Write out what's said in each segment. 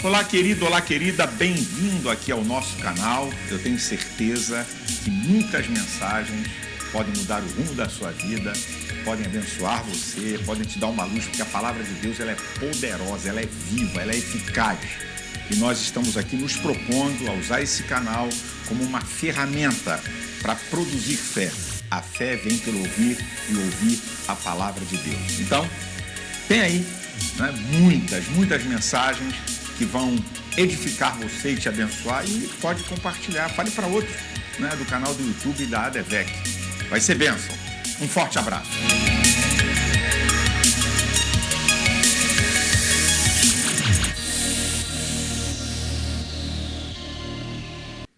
Olá, querido, olá, querida, bem-vindo aqui ao nosso canal. Eu tenho certeza que muitas mensagens podem mudar o rumo da sua vida, podem abençoar você, podem te dar uma luz, porque a palavra de Deus ela é poderosa, ela é viva, ela é eficaz. E nós estamos aqui nos propondo a usar esse canal como uma ferramenta para produzir fé. A fé vem pelo ouvir e ouvir a palavra de Deus. Então, tem aí muitas mensagens que vão edificar você e te abençoar, e pode compartilhar, fale para outros do canal do YouTube da ADVEC. Vai ser bênção. Um forte abraço.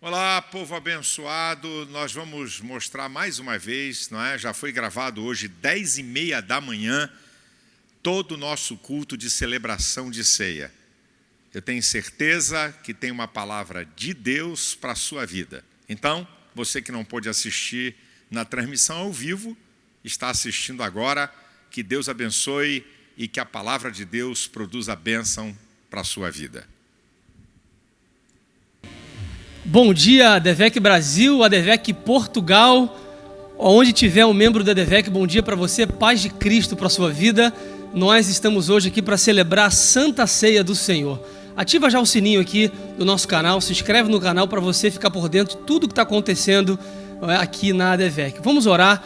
Olá, povo abençoado. Nós vamos mostrar mais uma vez, já foi gravado hoje 10h30 da manhã, todo o nosso culto de celebração de ceia. Eu tenho certeza que tem uma palavra de Deus para a sua vida. Então, você que não pôde assistir na transmissão ao vivo, está assistindo agora. Que Deus abençoe e que a palavra de Deus produza bênção para a sua vida. Bom dia, ADVEC Brasil, ADVEC Portugal, onde tiver um membro da ADVEC, bom dia para você, paz de Cristo para a sua vida. Nós estamos hoje aqui para celebrar a Santa Ceia do Senhor. Ativa já o sininho aqui do nosso canal, se inscreve no canal para você ficar por dentro de tudo que está acontecendo aqui na ADVEC. Vamos orar.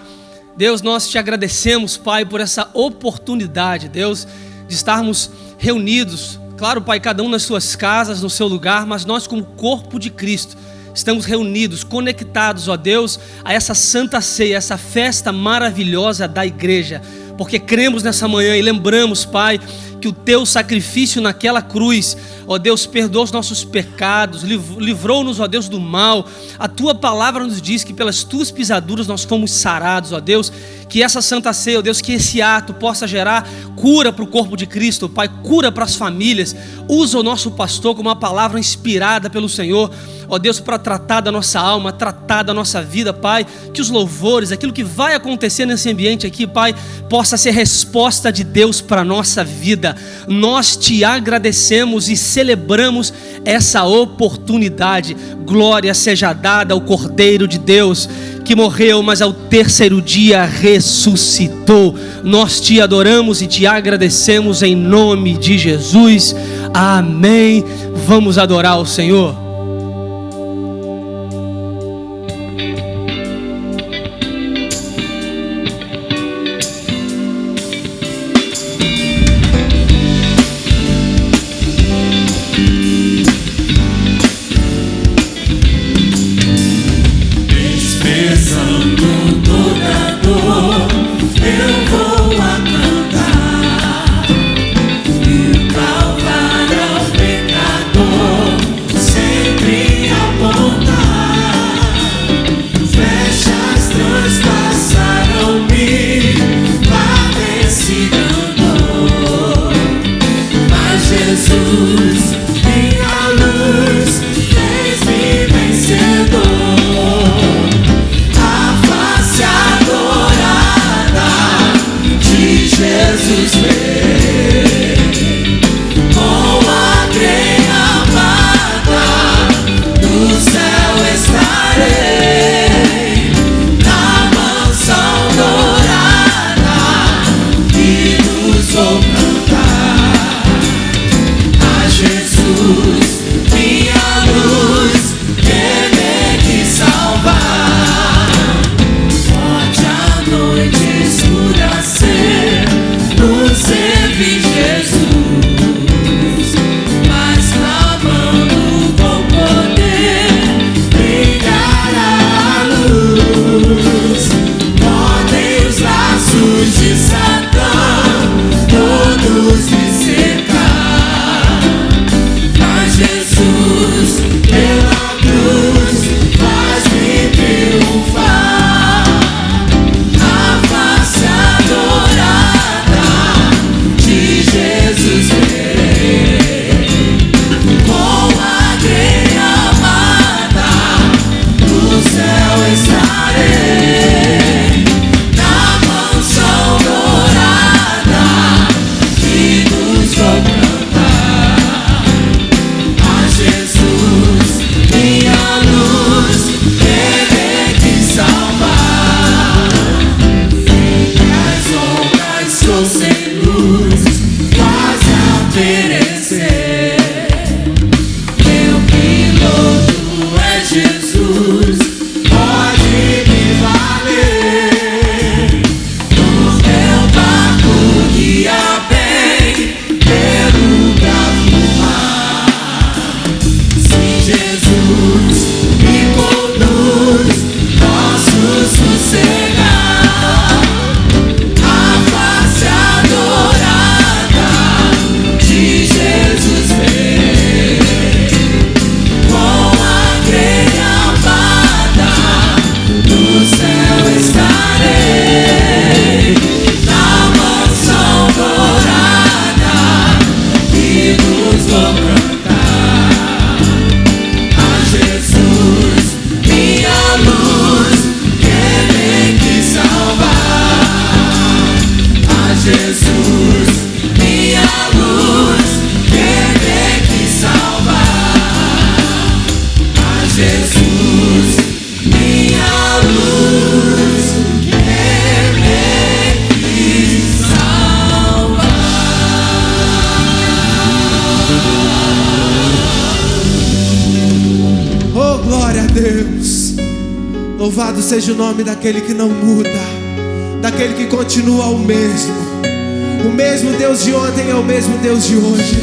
Deus, nós te agradecemos, Pai, por essa oportunidade, Deus, de estarmos reunidos. Claro, Pai, cada um nas suas casas, no seu lugar, mas nós como corpo de Cristo estamos reunidos, conectados, ó Deus, a essa Santa Ceia, essa festa maravilhosa da igreja, porque cremos nessa manhã e lembramos, Pai, que o teu sacrifício naquela cruz, ó Deus, perdoou os nossos pecados, livrou-nos, ó Deus, do mal. A tua palavra nos diz que pelas tuas pisaduras nós fomos sarados, ó Deus. Que essa Santa Ceia, ó Deus, que esse ato possa gerar cura para o corpo de Cristo, Pai, cura para as famílias. Usa o nosso pastor como uma palavra inspirada pelo Senhor, ó Deus, para tratar da nossa alma, tratar da nossa vida, Pai. Que os louvores, aquilo que vai acontecer nesse ambiente aqui, Pai, possa ser resposta de Deus para a nossa vida. Nós te agradecemos e celebramos essa oportunidade. Glória seja dada ao Cordeiro de Deus, que morreu, mas ao terceiro dia ressuscitou. Nós te adoramos e te agradecemos em nome de Jesus. Amém. Vamos adorar o Senhor. Say Deus. Louvado seja o nome daquele que não muda, daquele que continua o mesmo. O mesmo Deus de ontem é o mesmo Deus de hoje.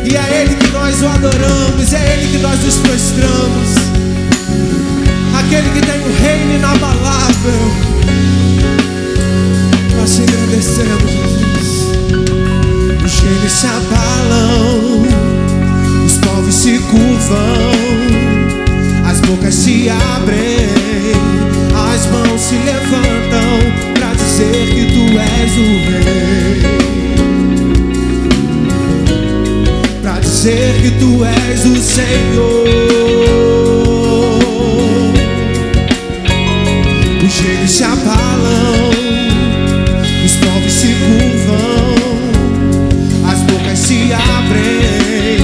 E é Ele que nós o adoramos, é Ele que nós nos prostramos. Aquele que tem um reino inabalável. Nós te agradecemos, Jesus. Os reinos se abalam, os povos se curvam, as bocas se abrem, as mãos se levantam pra dizer que tu és o rei, pra dizer que tu és o Senhor. Os reinos se abalam, os povos se curvam, as bocas se abrem,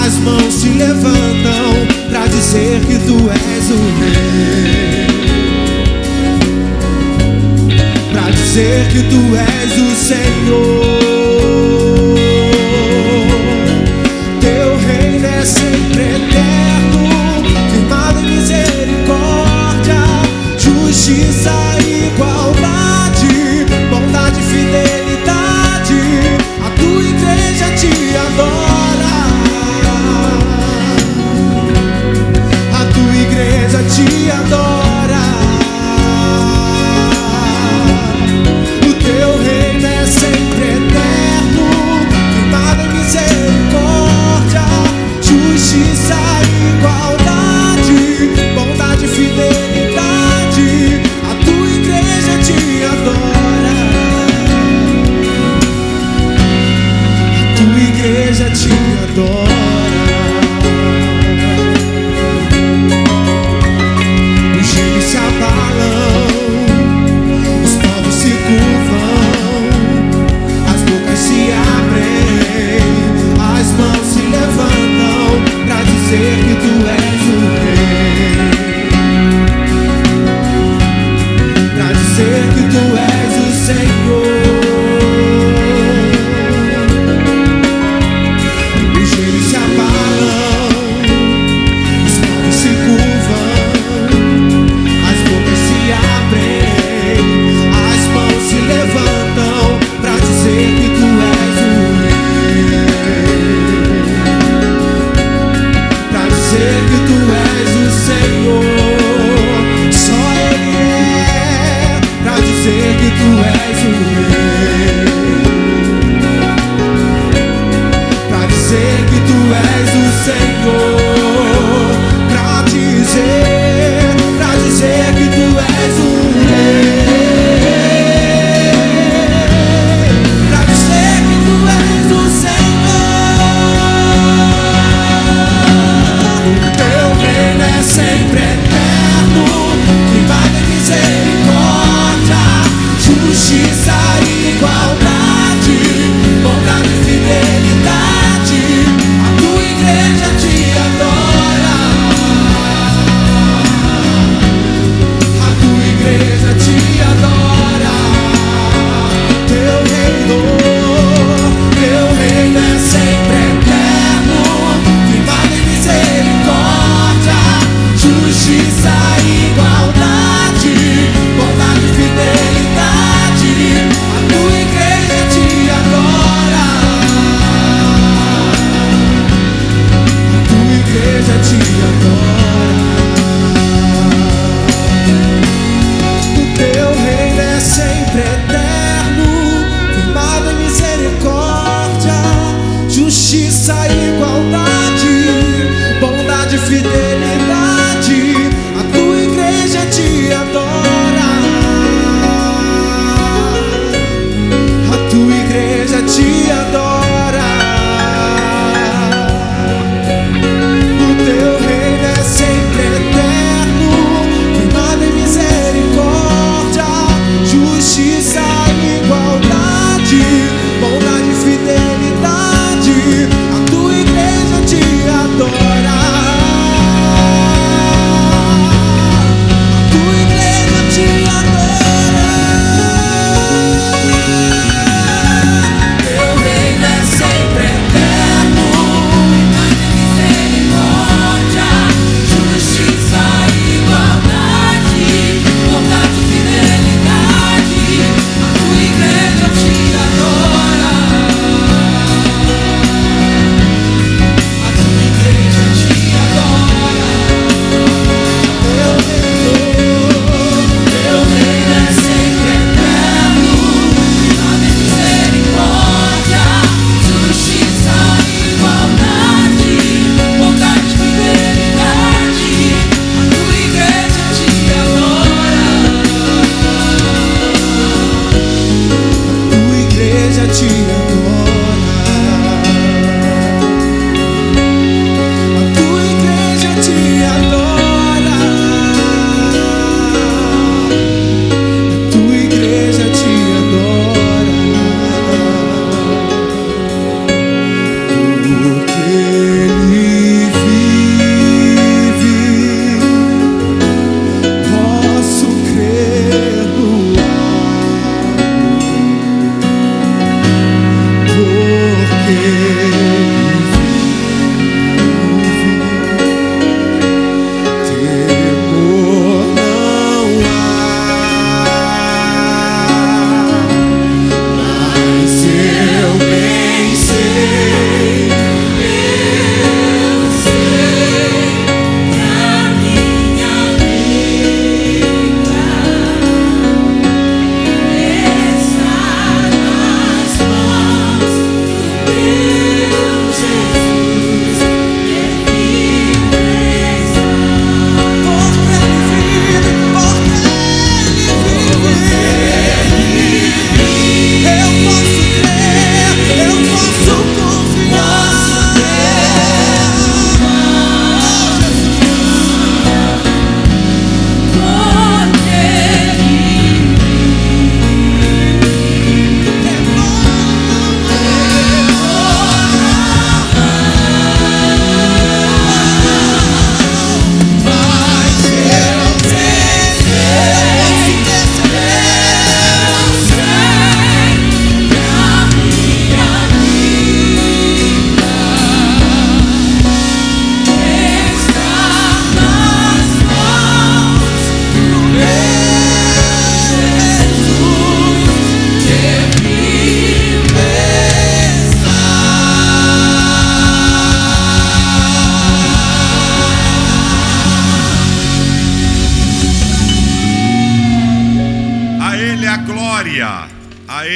as mãos se levantam pra dizer que tu és o rei, pra dizer que tu és o Senhor. Teu reino é sempre eterno, firmado em misericórdia, justiça e igualdade, bondade e fidelidade. A tua igreja te adora, a tua igreja te adora. O teu reino é sempre eterno,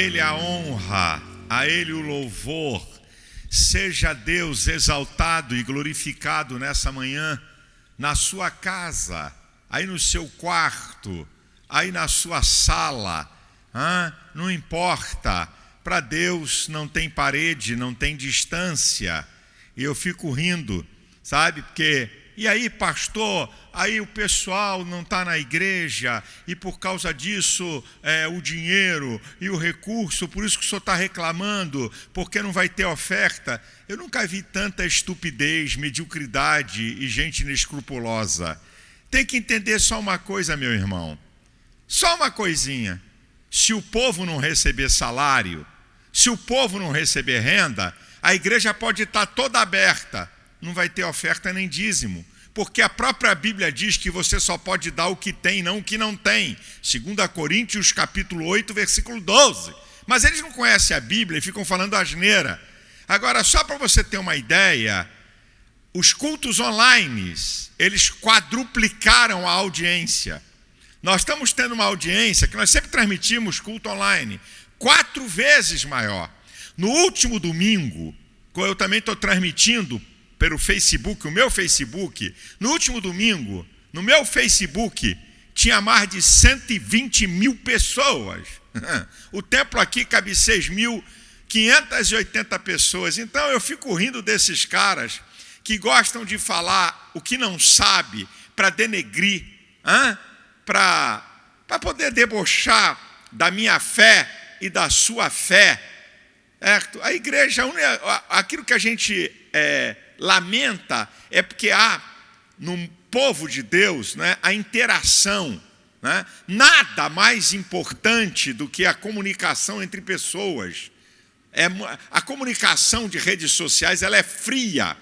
Ele a honra, a Ele o louvor. Seja Deus exaltado e glorificado nessa manhã, na sua casa, aí no seu quarto, aí na sua sala, não importa. Para Deus não tem parede, não tem distância. E eu fico rindo, sabe? Porque, e aí, pastor, aí o pessoal não está na igreja e por causa disso o dinheiro e o recurso, por isso que o senhor está reclamando, porque não vai ter oferta. Eu nunca vi tanta estupidez, mediocridade e gente inescrupulosa. Tem que entender só uma coisa, meu irmão. Só uma coisinha. Se o povo não receber salário, se o povo não receber renda, a igreja pode estar toda aberta, não vai ter oferta nem dízimo, porque a própria Bíblia diz que você só pode dar o que tem, não o que não tem. 2 Coríntios capítulo 8, versículo 12. Mas eles não conhecem a Bíblia e ficam falando asneira. Agora, só para você ter uma ideia, os cultos online, eles quadruplicaram a audiência. Nós estamos tendo uma audiência que nós sempre transmitimos culto online, 4 vezes maior. No último domingo, eu também estou transmitindo pelo Facebook, o meu Facebook, no último domingo, no meu Facebook, tinha mais de 120 mil pessoas. O templo aqui cabe 6.580 pessoas. Então eu fico rindo desses caras que gostam de falar o que não sabe para denegrir, para poder debochar da minha fé e da sua fé. A igreja, aquilo que a gente lamenta é porque há no povo de Deus, a interação. Nada mais importante do que a comunicação entre pessoas. A comunicação de redes sociais ela é fria,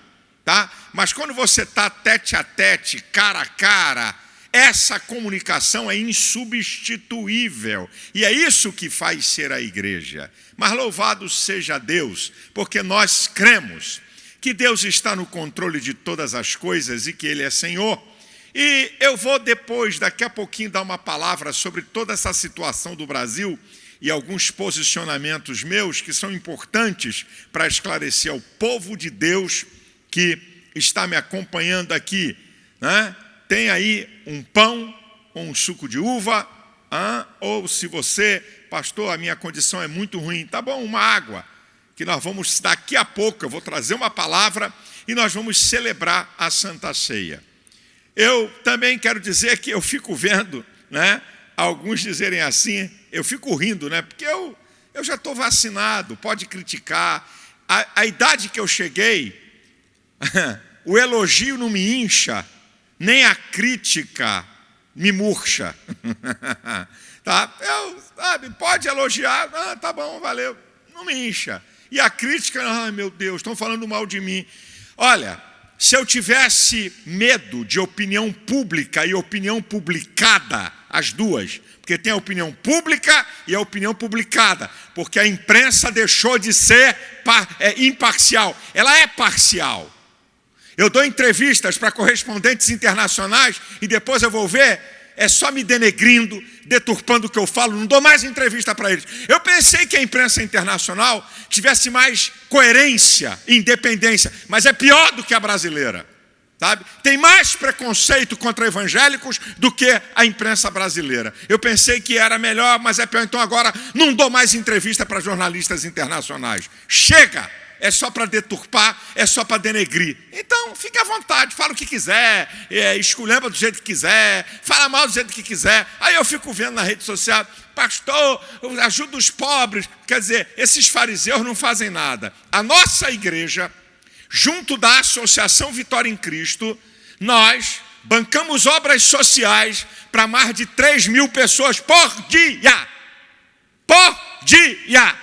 tá? Mas quando você está tete a tete, cara a cara, essa comunicação é insubstituível. E é isso que faz ser a igreja. Mas louvado seja Deus, porque nós cremos que Deus está no controle de todas as coisas e que Ele é Senhor. E eu vou depois, daqui a pouquinho, dar uma palavra sobre toda essa situação do Brasil e alguns posicionamentos meus que são importantes para esclarecer ao povo de Deus que está me acompanhando aqui, Tem aí um pão ou um suco de uva, ou se você, pastor, a minha condição é muito ruim, tá bom, uma água, que nós vamos, daqui a pouco, eu vou trazer uma palavra e nós vamos celebrar a Santa Ceia. Eu também quero dizer que eu fico vendo, alguns dizerem assim, eu fico rindo, porque eu já estou vacinado, pode criticar, a idade que eu cheguei, o elogio não me incha, nem a crítica me murcha. Tá? Pode elogiar, tá bom, valeu, não me incha. E a crítica, meu Deus, estão falando mal de mim. Olha, se eu tivesse medo de opinião pública e opinião publicada, as duas, porque tem a opinião pública e a opinião publicada, porque a imprensa deixou de ser imparcial, ela é parcial. Eu dou entrevistas para correspondentes internacionais e depois eu vou ver, é só me denegrindo, deturpando o que eu falo, não dou mais entrevista para eles. Eu pensei que a imprensa internacional tivesse mais coerência e independência, mas é pior do que a brasileira, sabe? Tem mais preconceito contra evangélicos do que a imprensa brasileira. Eu pensei que era melhor, mas é pior, então agora não dou mais entrevista para jornalistas internacionais. Chega! É só para deturpar, é só para denegrir. Então, fique à vontade, fala o que quiser, esculhamba do jeito que quiser, fala mal do jeito que quiser. Aí eu fico vendo na rede social, pastor, ajuda os pobres. Quer dizer, esses fariseus não fazem nada. A nossa igreja, junto da Associação Vitória em Cristo, nós bancamos obras sociais para mais de 3.000 pessoas por dia. Por dia.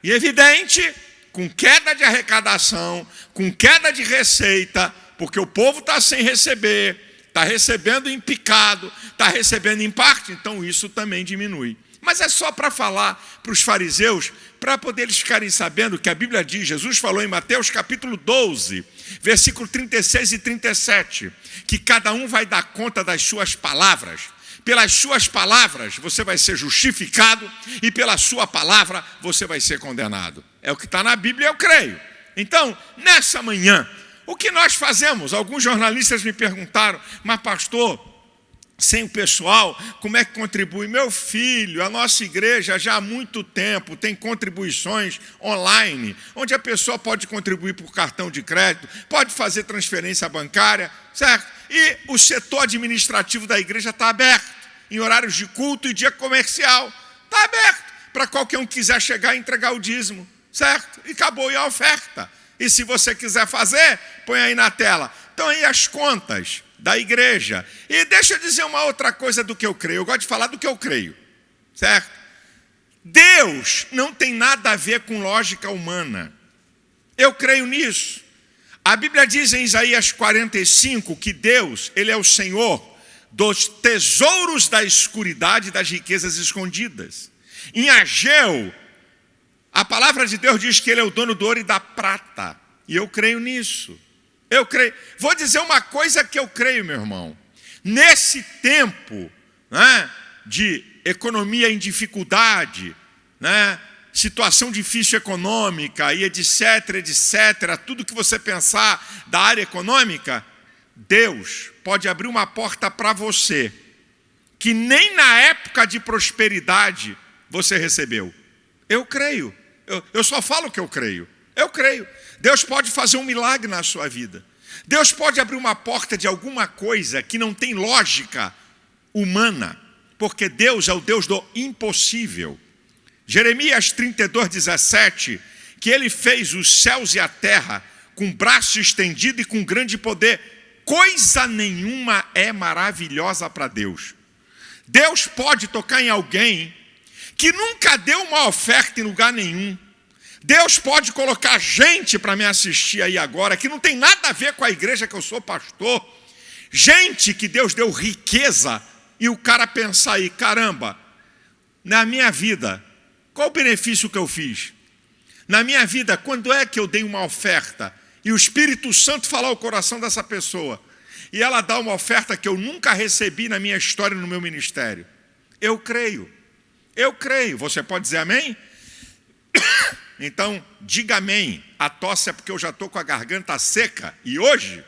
E evidente, com queda de arrecadação, com queda de receita, porque o povo está sem receber, está recebendo em picado, está recebendo em parte, então isso também diminui. Mas é só para falar para os fariseus, para poder eles ficarem sabendo que a Bíblia diz, Jesus falou em Mateus capítulo 12, versículo 36 e 37, que cada um vai dar conta das suas palavras. pelas suas palavras você vai ser justificado e pela sua palavra você vai ser condenado. É o que está na Bíblia, eu creio. Então, nessa manhã, o que nós fazemos? Alguns jornalistas me perguntaram, mas pastor, sem o pessoal, como é que contribui? Meu filho, a nossa igreja já há muito tempo tem contribuições online, onde a pessoa pode contribuir por cartão de crédito, pode fazer transferência bancária, certo? E o setor administrativo da igreja está aberto, em horários de culto e dia comercial. Está aberto para qualquer um que quiser chegar e entregar o dízimo, certo? E acabou aí a oferta. E se você quiser fazer, põe aí na tela. Então aí as contas da igreja. E deixa eu dizer uma outra coisa do que eu creio. Eu gosto de falar do que eu creio, certo? Deus não tem nada a ver com lógica humana. Eu creio nisso. A Bíblia diz em Isaías 45 que Deus, Ele é o Senhor dos tesouros da escuridade e das riquezas escondidas. Em Ageu, a palavra de Deus diz que Ele é o dono do ouro e da prata. E eu creio nisso. Eu creio. Vou dizer uma coisa que eu creio, meu irmão. Nesse tempo, né, de economia em dificuldade, né, situação difícil econômica e etc, tudo que você pensar da área econômica, Deus pode abrir uma porta para você que nem na época de prosperidade você recebeu. Eu creio. Eu só falo que eu creio. Eu creio. Deus pode fazer um milagre na sua vida. Deus pode abrir uma porta de alguma coisa que não tem lógica humana, porque Deus é o Deus do impossível. Jeremias 32:17, que Ele fez os céus e a terra com braço estendido e com grande poder. Coisa nenhuma é maravilhosa para Deus. Deus pode tocar em alguém que nunca deu uma oferta em lugar nenhum. Deus pode colocar gente para me assistir aí agora, que não tem nada a ver com a igreja que eu sou pastor. Gente que Deus deu riqueza e o cara pensar aí, caramba, na minha vida, qual o benefício que eu fiz? Na minha vida, quando é que eu dei uma oferta? E o Espírito Santo falar ao coração dessa pessoa. E ela dá uma oferta que eu nunca recebi na minha história, no meu ministério. Eu creio. Eu creio. Você pode dizer amém? Então, diga amém. A tosse é porque eu já estou com a garganta seca. E hoje,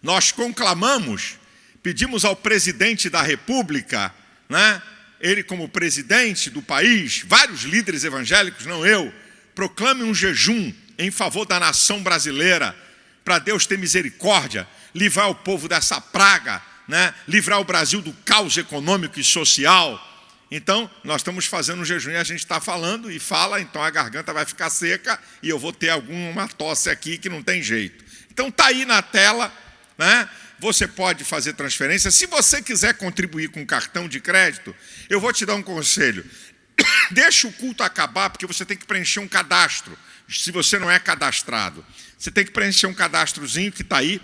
nós conclamamos, pedimos ao presidente da República, né? Ele como presidente do país, vários líderes evangélicos, não eu, proclame um jejum em favor da nação brasileira, para Deus ter misericórdia, livrar o povo dessa praga, né? Livrar o Brasil do caos econômico e social. Então, nós estamos fazendo um jejum e a gente está falando e fala, então a garganta vai ficar seca e eu vou ter alguma tosse aqui que não tem jeito. Então, está aí na tela, né? Você pode fazer transferência. Se você quiser contribuir com cartão de crédito, eu vou te dar um conselho. Deixa o culto acabar, porque você tem que preencher um cadastro. Se você não é cadastrado, você tem que preencher um cadastrozinho que está aí,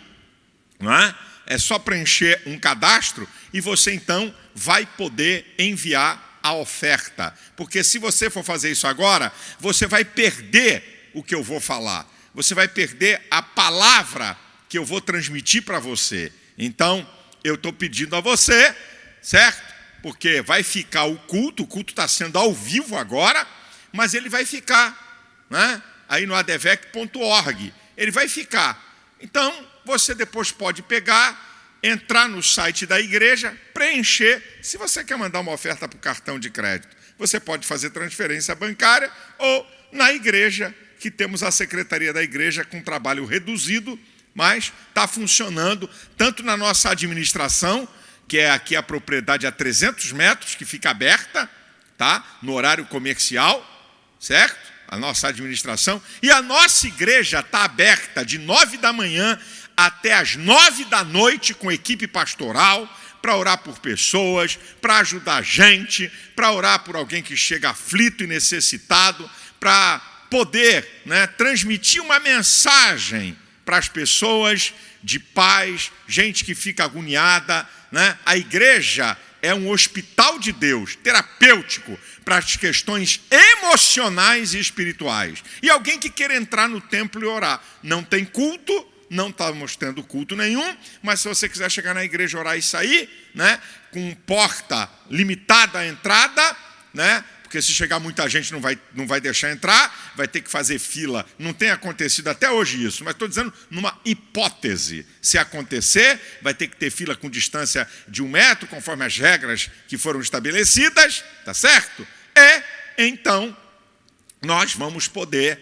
não é? É só preencher um cadastro e você então vai poder enviar a oferta. Porque se você for fazer isso agora, você vai perder o que eu vou falar. Você vai perder a palavra que eu vou transmitir para você. Então, eu estou pedindo a você, certo? Porque vai ficar o culto está sendo ao vivo agora, mas ele vai ficar, né? Aí no advec.org, ele vai ficar. Então, você depois pode pegar, entrar no site da igreja, preencher. Se você quer mandar uma oferta para o cartão de crédito, você pode fazer transferência bancária ou na igreja, que temos a secretaria da igreja com trabalho reduzido, mas está funcionando tanto na nossa administração, que é aqui a propriedade a 300 metros, que fica aberta, tá? No horário comercial, certo? A nossa administração. E a nossa igreja está aberta de 9 da manhã até as 9 da noite com equipe pastoral, para orar por pessoas, para ajudar a gente, para orar por alguém que chega aflito e necessitado, para poder, né, transmitir uma mensagem para as pessoas de paz, gente que fica agoniada, né? A igreja é um hospital de Deus, terapêutico, para as questões emocionais e espirituais. E alguém que queira entrar no templo e orar. Não tem culto, não estamos tendo culto nenhum, mas se você quiser chegar na igreja, orar e sair, né, com porta limitada à entrada, né, porque se chegar muita gente não vai deixar entrar, vai ter que fazer fila. Não tem acontecido até hoje isso, mas estou dizendo numa hipótese. Se acontecer, vai ter que ter fila com distância de 1 metro, conforme as regras que foram estabelecidas, tá certo? Então, nós vamos poder,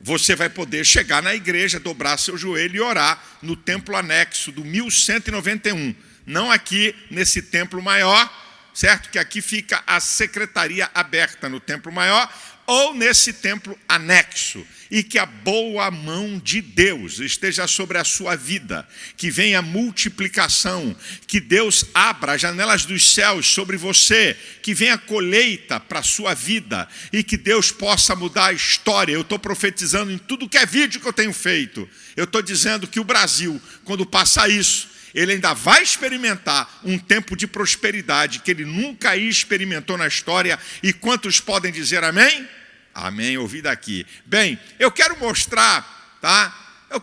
você vai poder chegar na igreja, dobrar seu joelho e orar no templo anexo do 1191. Não aqui nesse templo maior, certo? Que aqui fica a secretaria aberta no templo maior ou nesse templo anexo. E que a boa mão de Deus esteja sobre a sua vida, que venha multiplicação, que Deus abra as janelas dos céus sobre você, que venha colheita para a sua vida e que Deus possa mudar a história. Eu estou profetizando em tudo que é vídeo que eu tenho feito. Eu estou dizendo que o Brasil, quando passa isso, ele ainda vai experimentar um tempo de prosperidade que ele nunca experimentou na história. E quantos podem dizer amém? Amém, ouvi daqui. Bem, eu quero mostrar, tá? Eu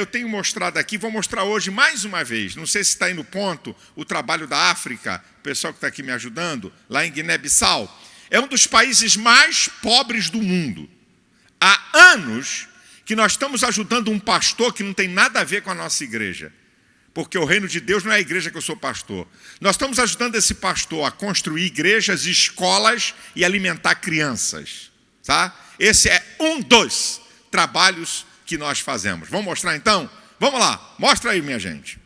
tenho mostrado aqui, vou mostrar hoje mais uma vez. Não sei se está aí no ponto o trabalho da África, o pessoal que está aqui me ajudando, lá em Guiné-Bissau. É um dos países mais pobres do mundo. Há anos que nós estamos ajudando um pastor que não tem nada a ver com a nossa igreja. Porque o reino de Deus não é a igreja que eu sou pastor. Nós estamos ajudando esse pastor a construir igrejas, escolas e alimentar crianças. Tá? Esse é um dos trabalhos que nós fazemos. Vamos mostrar então? Vamos lá, mostra aí, minha gente.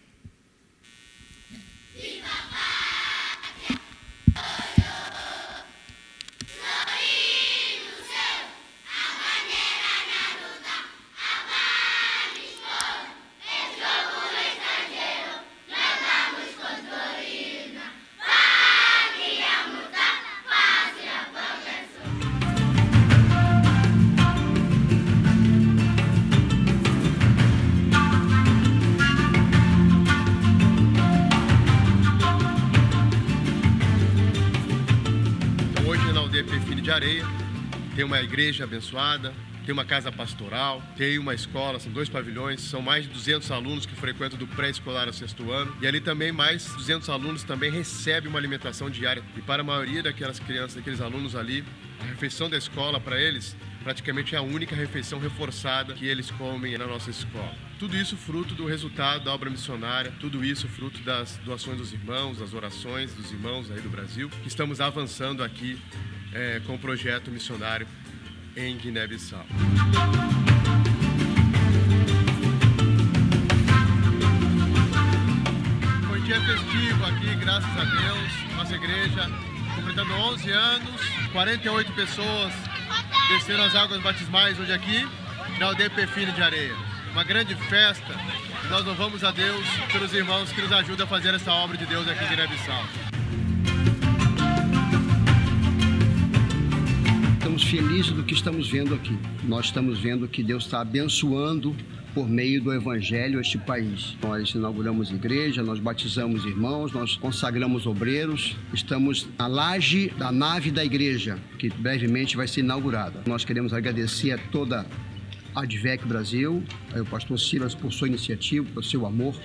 De Areia, tem uma igreja abençoada, tem uma casa pastoral, tem uma escola, são 2 pavilhões, são mais de 200 alunos que frequentam do pré-escolar ao 6º ano, e ali também mais 200 alunos também recebem uma alimentação diária. E para a maioria daquelas crianças, daqueles alunos ali, a refeição da escola para eles praticamente é a única refeição reforçada que eles comem na nossa escola. Tudo isso fruto do resultado da obra missionária, tudo isso fruto das doações dos irmãos, das orações dos irmãos aí do Brasil, que estamos avançando aqui com o projeto missionário em Guiné-Bissau. Foi dia festivo aqui, graças a Deus, nossa igreja completando 11 anos, 48 pessoas desceram as águas batismais hoje aqui na aldeia Pefine de Areia. Uma grande festa, e nós louvamos a Deus pelos irmãos que nos ajudam a fazer essa obra de Deus aqui em Guiné-Bissau. Estamos felizes do que estamos vendo aqui. Nós estamos vendo que Deus está abençoando por meio do Evangelho este país. Nós inauguramos igreja, nós batizamos irmãos, nós consagramos obreiros. Estamos na laje da nave da igreja, que brevemente vai ser inaugurada. Nós queremos agradecer a toda a ADVEC Brasil, ao pastor Silas por sua iniciativa, por seu amor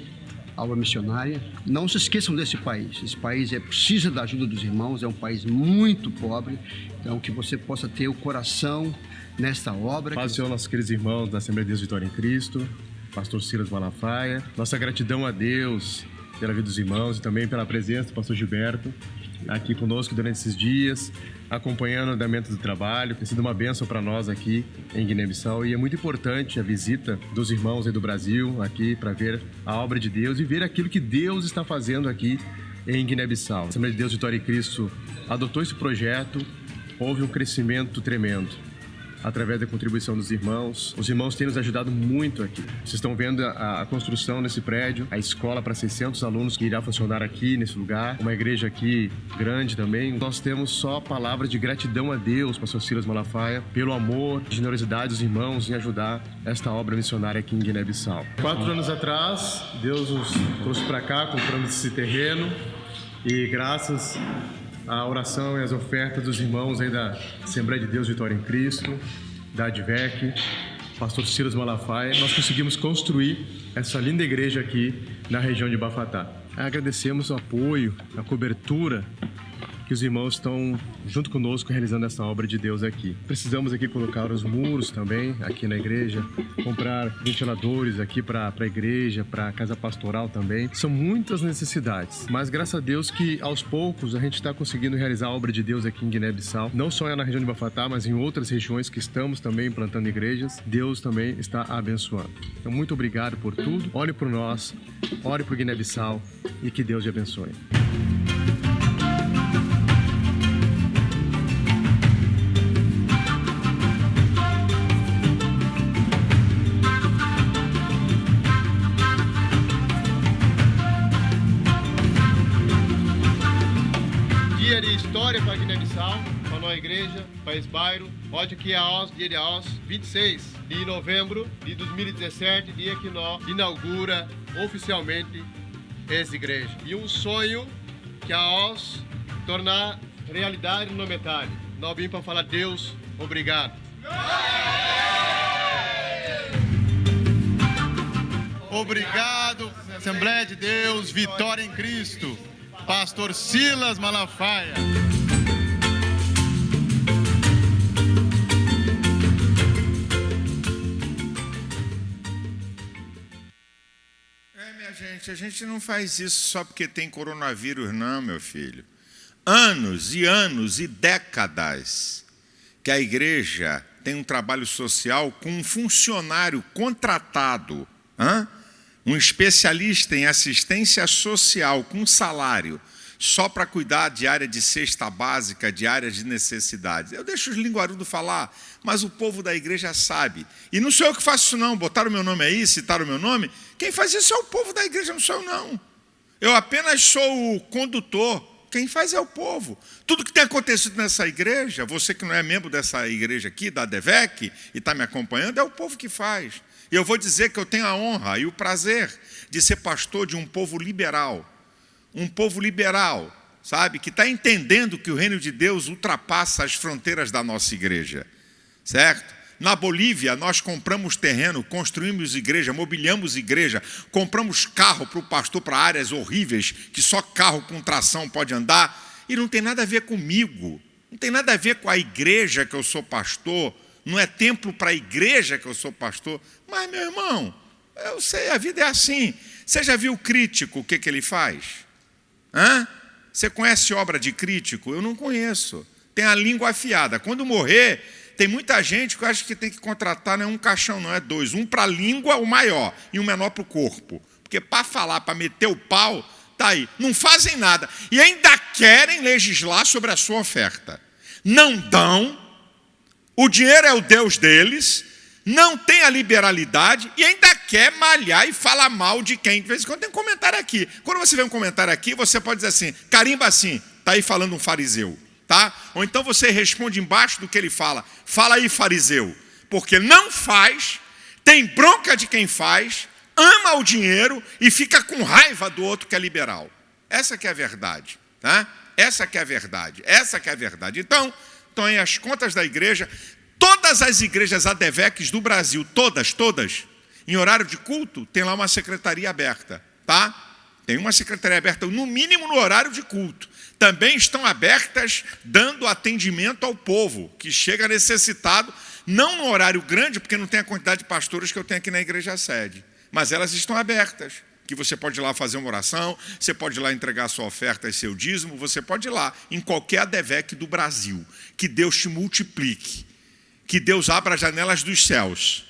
à obra missionária. Não se esqueçam desse país. Esse país precisa da ajuda dos irmãos, é um país muito pobre. Então, que você possa ter o coração nesta obra. Paz Senhor, nossos queridos irmãos da Assembleia de Deus Vitória em Cristo, pastor Silas Malafaia. Nossa gratidão a Deus pela vida dos irmãos e também pela presença do pastor Gilberto aqui conosco durante esses dias, acompanhando o andamento do trabalho. Tem sido uma bênção para nós aqui em Guiné-Bissau e é muito importante a visita dos irmãos aí do Brasil aqui para ver a obra de Deus e ver aquilo que Deus está fazendo aqui em Guiné-Bissau. A Assembleia de Deus Vitória em Cristo adotou esse projeto. Houve um crescimento tremendo através da contribuição dos irmãos. Os irmãos têm nos ajudado muito aqui. Vocês estão vendo a construção nesse prédio, a escola para 600 alunos que irá funcionar aqui nesse lugar, uma igreja aqui grande também. Nós temos só palavras de gratidão a Deus, pastor Silas Malafaia, pelo amor, generosidade dos irmãos em ajudar esta obra missionária aqui em Guiné-Bissau. 4 anos atrás, Deus nos trouxe para cá, compramos esse terreno e graças a oração e as ofertas dos irmãos aí da Assembleia de Deus Vitória em Cristo, da ADVEC, pastor Silas Malafaia, nós conseguimos construir essa linda igreja aqui na região de Bafatá. Agradecemos o apoio, a cobertura que os irmãos estão junto conosco realizando essa obra de Deus aqui. Precisamos aqui colocar os muros também aqui na igreja, comprar ventiladores aqui para a igreja, para a casa pastoral também. São muitas necessidades, mas graças a Deus que aos poucos a gente está conseguindo realizar a obra de Deus aqui em Guiné-Bissau, não só na região de Bafatá, mas em outras regiões que estamos também implantando igrejas. Deus também está abençoando. Então muito obrigado por tudo. Ore por nós, ore por Guiné-Bissau e que Deus te abençoe. Dia de história para Guiné-Bissau, para a nossa igreja, para esse bairro. Hoje aqui é dia de AOS, 26 de novembro de 2017, dia que nós inaugura oficialmente essa igreja. E um sonho que a AOS tornar realidade no metade. Nós vimos para falar Deus, obrigado. Obrigado, Assembleia de Deus, vitória em Cristo. Pastor Silas Malafaia. Minha gente, a gente não faz isso só porque tem coronavírus, não, meu filho. Anos e anos e décadas que a igreja tem um trabalho social com um funcionário contratado, um especialista em assistência social com salário, só para cuidar de área de cesta básica, de áreas de necessidades. Eu deixo os linguarudos falar, mas o povo da igreja sabe. E não sou eu que faço isso não, botaram o meu nome aí, citaram o meu nome. Quem faz isso é o povo da igreja, não sou eu não. Eu apenas sou o condutor, quem faz é o povo. Tudo que tem acontecido nessa igreja, você que não é membro dessa igreja aqui, da ADVEC, e está me acompanhando, é o povo que faz. E eu vou dizer que eu tenho a honra e o prazer de ser pastor de um povo liberal, sabe, que está entendendo que o reino de Deus ultrapassa as fronteiras da nossa igreja, certo? Na Bolívia, nós compramos terreno, construímos igreja, mobiliamos igreja, compramos carro para o pastor para áreas horríveis, que só carro com tração pode andar, e não tem nada a ver comigo, não tem nada a ver com a igreja que eu sou pastor, não é templo para a igreja que eu sou pastor, mas, meu irmão, eu sei, a vida é assim. Você já viu o crítico, o que ele faz? Você conhece obra de crítico? Eu não conheço. Tem a língua afiada. Quando morrer, tem muita gente que acha que tem que contratar, não é um caixão, não é dois. Um para a língua, o maior, e um menor para o corpo. Porque para falar, para meter o pau, tá aí. Não fazem nada. E ainda querem legislar sobre a sua oferta. Não dão. O dinheiro é o Deus deles, não tem a liberalidade e ainda quer malhar e falar mal de quem. De vez em quando tem um comentário aqui. Quando você vê um comentário aqui, você pode dizer assim, carimba assim, está aí falando um fariseu. Tá? Ou então você responde embaixo do que ele fala, fala aí fariseu, porque não faz, tem bronca de quem faz, ama o dinheiro e fica com raiva do outro que é liberal. Essa que é a verdade. Tá? Essa que é a verdade. Então aí as contas da igreja, todas as igrejas ADVECs do Brasil, todas, em horário de culto, tem lá uma secretaria aberta, tá? Tem uma secretaria aberta, no mínimo no horário de culto. Também estão abertas, dando atendimento ao povo, que chega necessitado, não no horário grande, porque não tem a quantidade de pastores que eu tenho aqui na igreja sede, mas elas estão abertas. Que você pode ir lá fazer uma oração, você pode ir lá entregar sua oferta e seu dízimo, você pode ir lá em qualquer ADVEC do Brasil. Que Deus te multiplique, que Deus abra as janelas dos céus,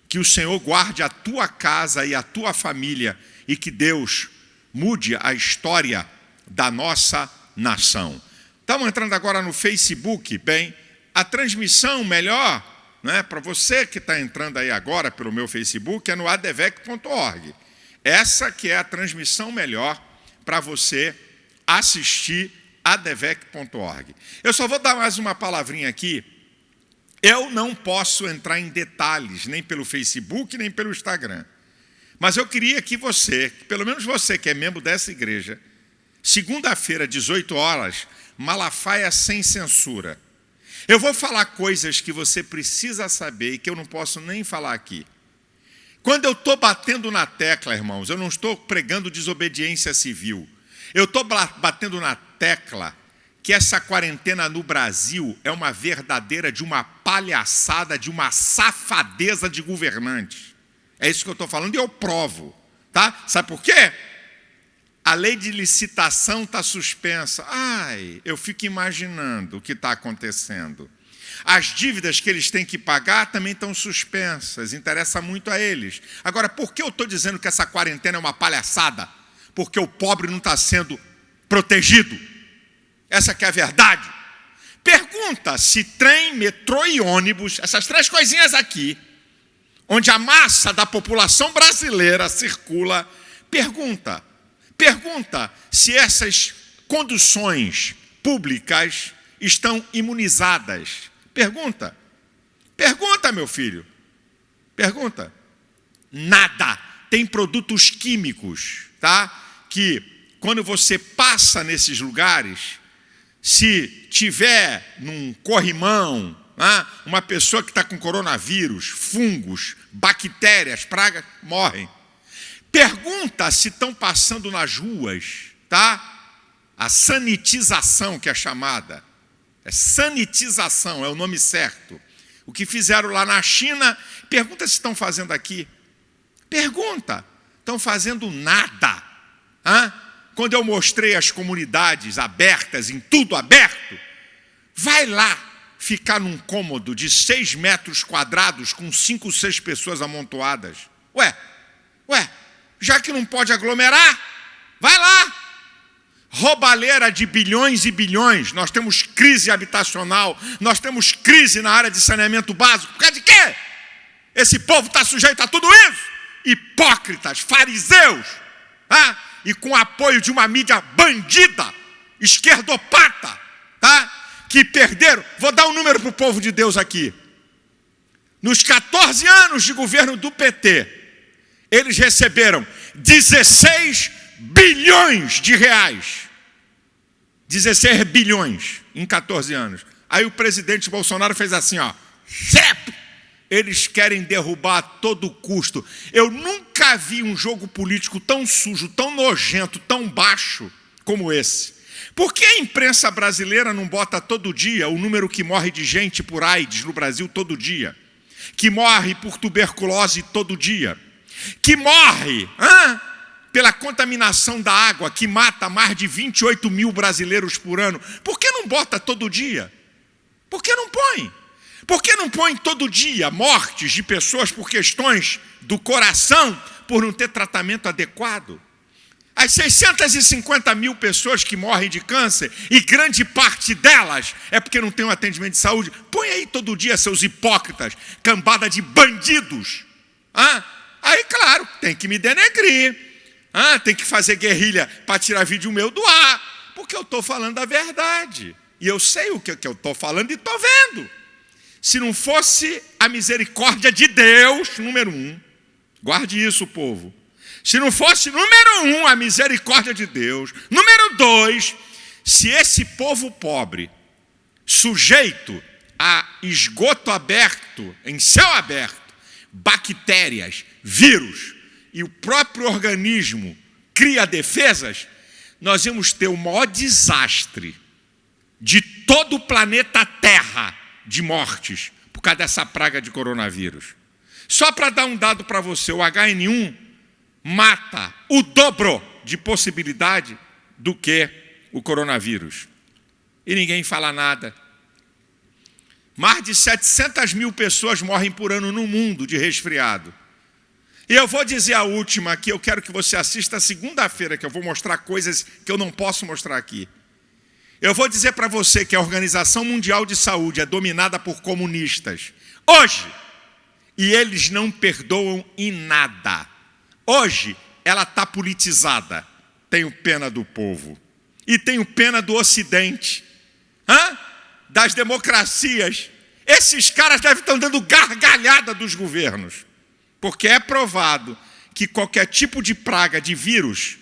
que o Senhor guarde a tua casa e a tua família e que Deus mude a história da nossa nação. Estamos entrando agora no Facebook, bem, a transmissão melhor, né, para você que está entrando aí agora pelo meu Facebook, é no advec.org. Essa que é a transmissão melhor para você assistir advec.org. Eu só vou dar mais uma palavrinha aqui. Eu não posso entrar em detalhes, nem pelo Facebook, nem pelo Instagram. Mas eu queria que você, pelo menos você que é membro dessa igreja, segunda-feira, 18 horas, Malafaia sem censura. Eu vou falar coisas que você precisa saber e que eu não posso nem falar aqui. Quando eu estou batendo na tecla, irmãos, eu não estou pregando desobediência civil. Eu estou batendo na tecla que essa quarentena no Brasil é uma verdadeira de uma palhaçada, de uma safadeza de governantes. É isso que eu estou falando e eu provo. Tá? Sabe por quê? A lei de licitação está suspensa. Ai, eu fico imaginando o que está acontecendo. As dívidas que eles têm que pagar também estão suspensas. Interessa muito a eles. Agora, por que eu estou dizendo que essa quarentena é uma palhaçada? Porque o pobre não está sendo protegido. Essa que é a verdade. Pergunta se trem, metrô e ônibus, essas três coisinhas aqui, onde a massa da população brasileira circula, pergunta se essas conduções públicas estão imunizadas. Pergunta, meu filho. Pergunta. Nada. Tem produtos químicos, tá? Que quando você passa nesses lugares, se tiver num corrimão, uma pessoa que está com coronavírus, fungos, bactérias, pragas, morrem. Pergunta se estão passando nas ruas, tá? A sanitização que é chamada. É sanitização, é o nome certo. O que fizeram lá na China, pergunta se estão fazendo aqui. Pergunta. Estão fazendo nada. Quando eu mostrei as comunidades abertas, em tudo aberto, vai lá ficar num cômodo de 6 metros quadrados com 5, 6 pessoas amontoadas. Ué, já que não pode aglomerar, vai lá. Roubalheira de bilhões e bilhões. Nós temos crise habitacional, nós temos crise na área de saneamento básico. Por causa de quê? Esse povo está sujeito a tudo isso. Hipócritas, fariseus, e com apoio de uma mídia bandida, esquerdopata, tá? Que perderam. Vou dar um número para o povo de Deus aqui. Nos 14 anos de governo do PT, eles receberam 16 bilhões de reais. 16 bilhões em 14 anos. Aí o presidente Bolsonaro fez assim, ó. Eles querem derrubar a todo custo. Eu nunca vi um jogo político tão sujo, tão nojento, tão baixo como esse. Por que a imprensa brasileira não bota todo dia o número que morre de gente por AIDS no Brasil todo dia? Que morre por tuberculose todo dia? Que morre pela contaminação da água, que mata mais de 28 mil brasileiros por ano. Por que não bota todo dia? Por que não põe? Por que não põe todo dia mortes de pessoas por questões do coração, por não ter tratamento adequado? As 650 mil pessoas que morrem de câncer, e grande parte delas é porque não tem um atendimento de saúde. Põe aí todo dia, seus hipócritas, cambada de bandidos. Aí, claro, tem que me denegrir. Tem que fazer guerrilha para tirar vídeo meu do ar, porque eu estou falando a verdade. E eu sei o que eu estou falando e estou vendo. Se não fosse a misericórdia de Deus, número 1, guarde isso, povo. Se não fosse, número 1, a misericórdia de Deus. Número 2, se esse povo pobre, sujeito a esgoto aberto, em céu aberto, bactérias, vírus, e o próprio organismo cria defesas, nós íamos ter o maior desastre de todo o planeta Terra de mortes por causa dessa praga de coronavírus. Só para dar um dado para você, o HN1 mata o dobro de possibilidade do que o coronavírus. E ninguém fala nada. Mais de 700 mil pessoas morrem por ano no mundo de resfriado. E eu vou dizer a última aqui, eu quero que você assista segunda-feira, que eu vou mostrar coisas que eu não posso mostrar aqui. Eu vou dizer para você que a Organização Mundial de Saúde é dominada por comunistas. Hoje, e eles não perdoam em nada. Hoje, ela está politizada. Tenho pena do povo. E tenho pena do Ocidente. Das democracias. Esses caras devem estar dando gargalhada dos governos. Porque é provado que qualquer tipo de praga, de vírus,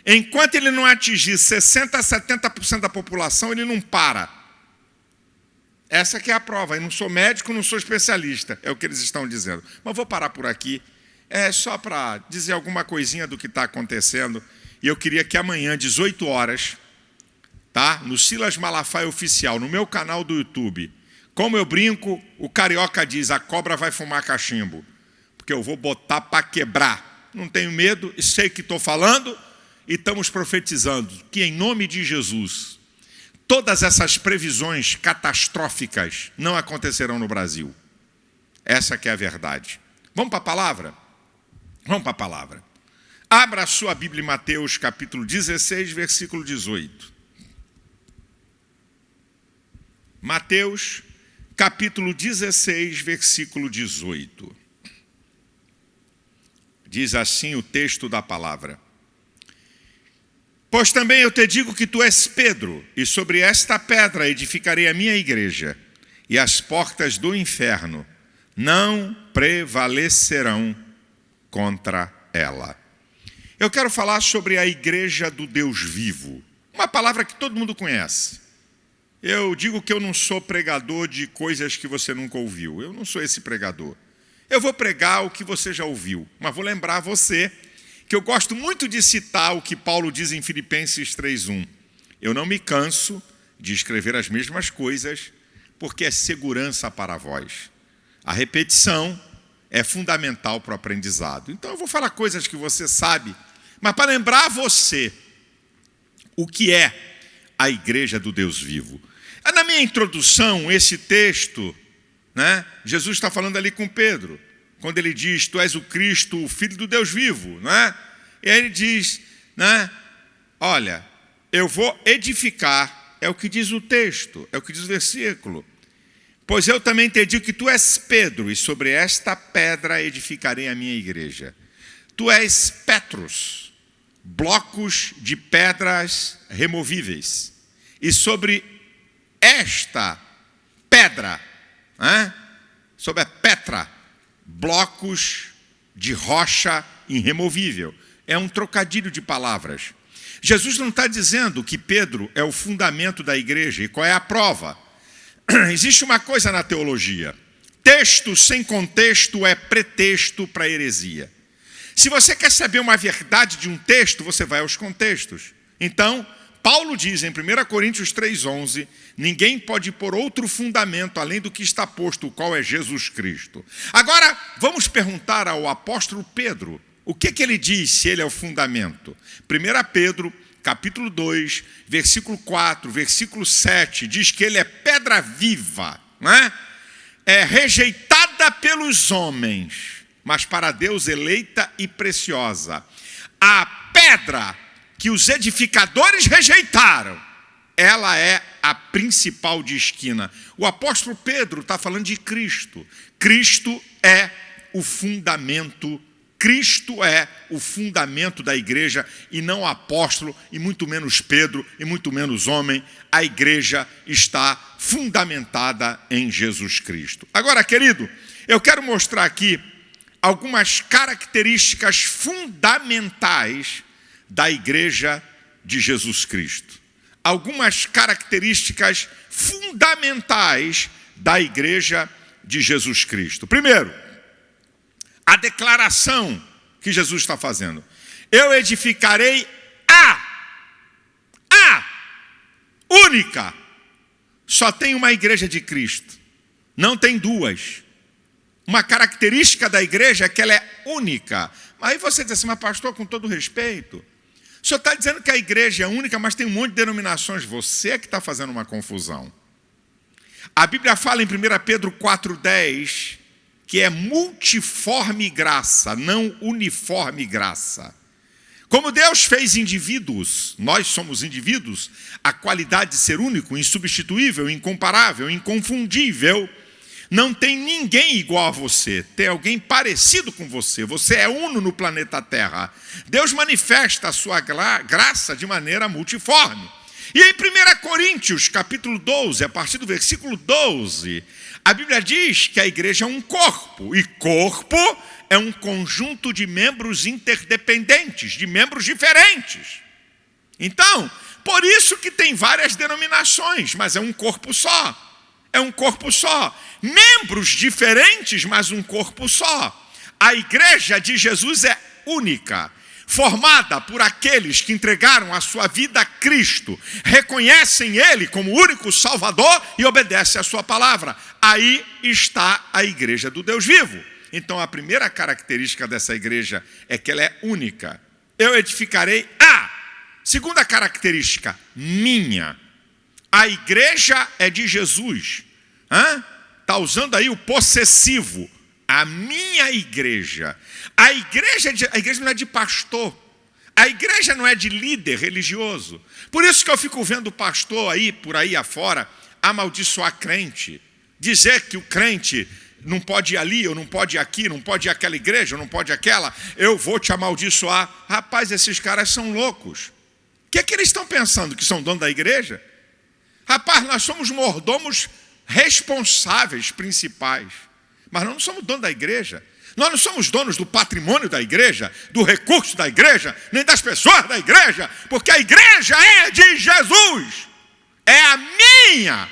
enquanto ele não atingir 60% a 70% da população, ele não para. Essa que é a prova. Eu não sou médico, não sou especialista, é o que eles estão dizendo. Mas vou parar por aqui. É só para dizer alguma coisinha do que está acontecendo. E eu queria que amanhã, 18 horas, tá? No Silas Malafaia Oficial, no meu canal do YouTube, como eu brinco, o carioca diz, a cobra vai fumar cachimbo. Porque eu vou botar para quebrar. Não tenho medo, sei que estou falando e estamos profetizando que em nome de Jesus, todas essas previsões catastróficas não acontecerão no Brasil. Essa que é a verdade. Vamos para a palavra? Vamos para a palavra. Abra a sua Bíblia em Mateus, capítulo 16, versículo 18. Mateus, capítulo 16, versículo 18. Diz assim o texto da palavra. Pois também eu te digo que tu és Pedro, e sobre esta pedra edificarei a minha igreja, e as portas do inferno não prevalecerão contra ela. Eu quero falar sobre a igreja do Deus vivo, uma palavra que todo mundo conhece. Eu digo que eu não sou pregador de coisas que você nunca ouviu, eu não sou esse pregador. Eu vou pregar o que você já ouviu, mas vou lembrar você que eu gosto muito de citar o que Paulo diz em Filipenses 3:1. Eu não me canso de escrever as mesmas coisas, porque é segurança para vós. A repetição é fundamental para o aprendizado. Então eu vou falar coisas que você sabe, mas para lembrar você o que é a igreja do Deus vivo. Na minha introdução, esse texto, né, Jesus está falando ali com Pedro, quando ele diz, tu és o Cristo, o Filho do Deus vivo, né? E aí ele diz, né, olha, eu vou edificar, é o que diz o texto, é o que diz o versículo. Pois eu também te digo que tu és Pedro, e sobre esta pedra edificarei a minha igreja. Tu és Petros, blocos de pedras removíveis. E sobre esta pedra, né, sobre a Petra, blocos de rocha irremovível. É um trocadilho de palavras. Jesus não está dizendo que Pedro é o fundamento da igreja. E qual é a prova? Existe uma coisa na teologia. Texto sem contexto é pretexto para heresia. Se você quer saber uma verdade de um texto, você vai aos contextos. Então, Paulo diz em 1 Coríntios 3,11, ninguém pode pôr outro fundamento além do que está posto, o qual é Jesus Cristo. Agora, vamos perguntar ao apóstolo Pedro, o que ele diz se ele é o fundamento? 1 Pedro, capítulo 2, versículo 4, versículo 7, diz que ele é pedra viva, né? É rejeitada pelos homens, mas para Deus eleita e preciosa. A pedra que os edificadores rejeitaram, ela é a principal de esquina. O apóstolo Pedro está falando de Cristo. Cristo é o fundamento. Cristo é o fundamento da igreja e não o apóstolo, e muito menos Pedro, e muito menos homem. A igreja está fundamentada em Jesus Cristo. Agora, querido, eu quero mostrar aqui algumas características fundamentais da igreja de Jesus Cristo. Algumas características fundamentais da igreja de Jesus Cristo. Primeiro, a declaração que Jesus está fazendo. Eu edificarei a única. Só tem uma igreja de Cristo. Não tem duas. Uma característica da igreja é que ela é única. Aí você diz assim, mas pastor, com todo respeito, o senhor está dizendo que a igreja é única, mas tem um monte de denominações. Você é que está fazendo uma confusão. A Bíblia fala em 1 Pedro 4,10 que é multiforme graça, não uniforme graça. Como Deus fez indivíduos, nós somos indivíduos, a qualidade de ser único, insubstituível, incomparável, inconfundível, não tem ninguém igual a você, tem alguém parecido com você, você é uno no planeta Terra. Deus manifesta a sua graça de maneira multiforme. E em 1 Coríntios, capítulo 12, a partir do versículo 12, a Bíblia diz que a igreja é um corpo, e corpo é um conjunto de membros interdependentes, de membros diferentes. Então, por isso que tem várias denominações, mas é um corpo só. É um corpo só. Membros diferentes, mas um corpo só. A igreja de Jesus é única, formada por aqueles que entregaram a sua vida a Cristo, reconhecem Ele como único Salvador e obedecem a sua palavra. Aí está a igreja do Deus vivo. Então a primeira característica dessa igreja é que ela é única. Eu edificarei a. Segunda característica, minha. A igreja é de Jesus. Está usando aí o possessivo. A minha igreja. A igreja não é de pastor. A igreja não é de líder religioso. Por isso que eu fico vendo pastor aí, por aí afora, amaldiçoar crente. Dizer que o crente não pode ir ali, ou não pode ir aqui, não pode ir àquela igreja, ou não pode ir àquela. Eu vou te amaldiçoar. Rapaz, esses caras são loucos. O que é que eles estão pensando? Que são donos da igreja? Rapaz, nós somos mordomos responsáveis principais. Mas nós não somos donos da igreja. Nós não somos donos do patrimônio da igreja, do recurso da igreja, nem das pessoas da igreja, porque a igreja é de Jesus. É a minha.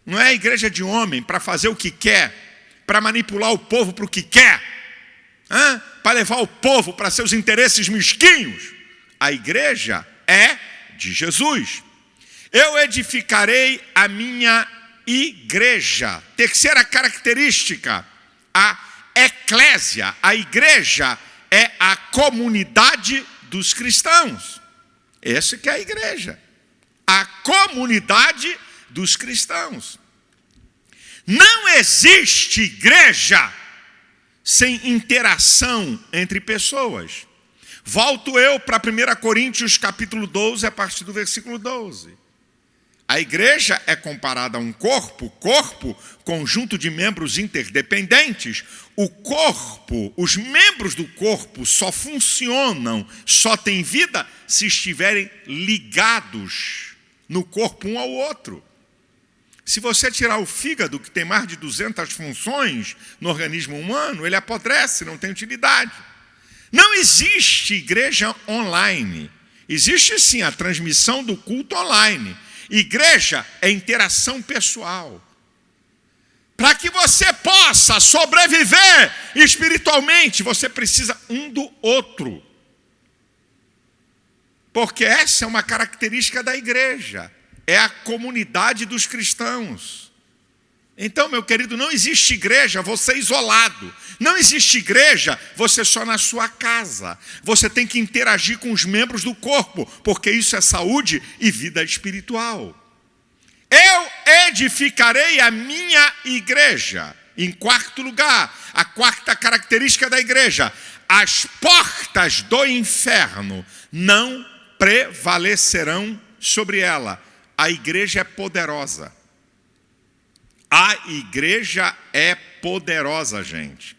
Não é a igreja de homem para fazer o que quer, para manipular o povo para o que quer, para levar o povo para seus interesses mesquinhos. A igreja é de Jesus. Eu edificarei a minha igreja. Terceira característica, a eclésia. A igreja é a comunidade dos cristãos. Essa que é a igreja. A comunidade dos cristãos. Não existe igreja sem interação entre pessoas. Volto eu para 1 Coríntios capítulo 12, a partir do versículo 12. A igreja é comparada a um corpo, conjunto de membros interdependentes. O corpo, os membros do corpo só funcionam, só têm vida se estiverem ligados no corpo um ao outro. Se você tirar o fígado, que tem mais de 200 funções no organismo humano, ele apodrece, não tem utilidade. Não existe igreja online. Existe sim a transmissão do culto online. Igreja é interação pessoal. Para que você possa sobreviver espiritualmente, você precisa um do outro. Porque essa é uma característica da igreja. É a comunidade dos cristãos. Então, meu querido, não existe igreja você isolado. Não existe igreja você só na sua casa. Você tem que interagir com os membros do corpo, porque isso é saúde e vida espiritual. Eu edificarei a minha igreja. Em quarto lugar, a quarta característica da igreja: as portas do inferno não prevalecerão sobre ela. A igreja é poderosa. A igreja é poderosa, gente.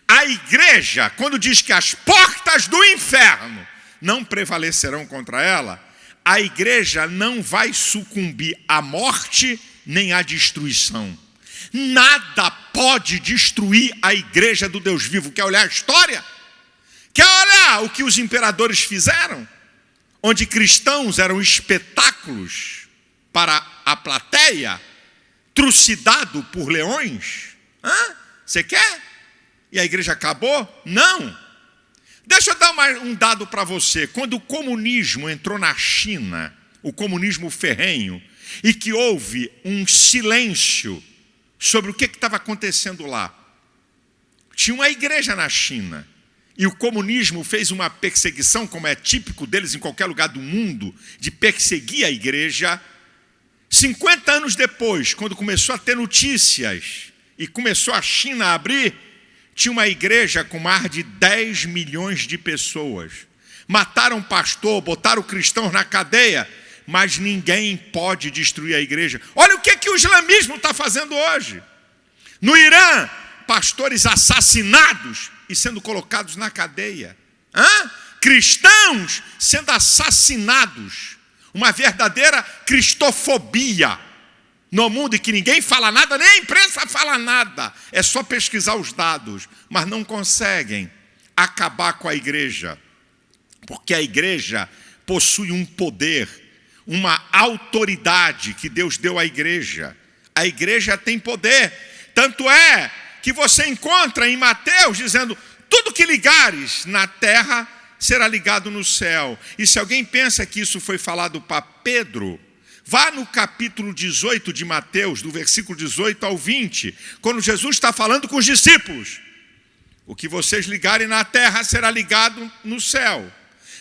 A igreja, quando diz que as portas do inferno não prevalecerão contra ela, a igreja não vai sucumbir à morte nem à destruição. Nada pode destruir a igreja do Deus vivo. Quer olhar a história? Quer olhar o que os imperadores fizeram? Onde cristãos eram espetáculos para a plateia, trucidado por leões? Você quer? E a igreja acabou? Não. Deixa eu dar um dado para você. Quando o comunismo entrou na China, o comunismo ferrenho, e que houve um silêncio sobre o que estava acontecendo lá. Tinha uma igreja na China, e o comunismo fez uma perseguição, como é típico deles em qualquer lugar do mundo, de perseguir a igreja. 50 anos depois, quando começou a ter notícias e começou a China a abrir, tinha uma igreja com mais de 10 milhões de pessoas. Mataram pastor, botaram cristãos na cadeia, mas ninguém pode destruir a igreja. Olha o que o islamismo está fazendo hoje. No Irã, pastores assassinados e sendo colocados na cadeia. Cristãos sendo assassinados. Uma verdadeira cristofobia no mundo, em que ninguém fala nada, nem a imprensa fala nada. É só pesquisar os dados, mas não conseguem acabar com a igreja. Porque a igreja possui um poder, uma autoridade que Deus deu à igreja. A igreja tem poder. Tanto é que você encontra em Mateus dizendo: tudo que ligares na terra será ligado no céu. E se alguém pensa que isso foi falado para Pedro, vá no capítulo 18 de Mateus, do versículo 18 ao 20, quando Jesus está falando com os discípulos. O que vocês ligarem na terra será ligado no céu.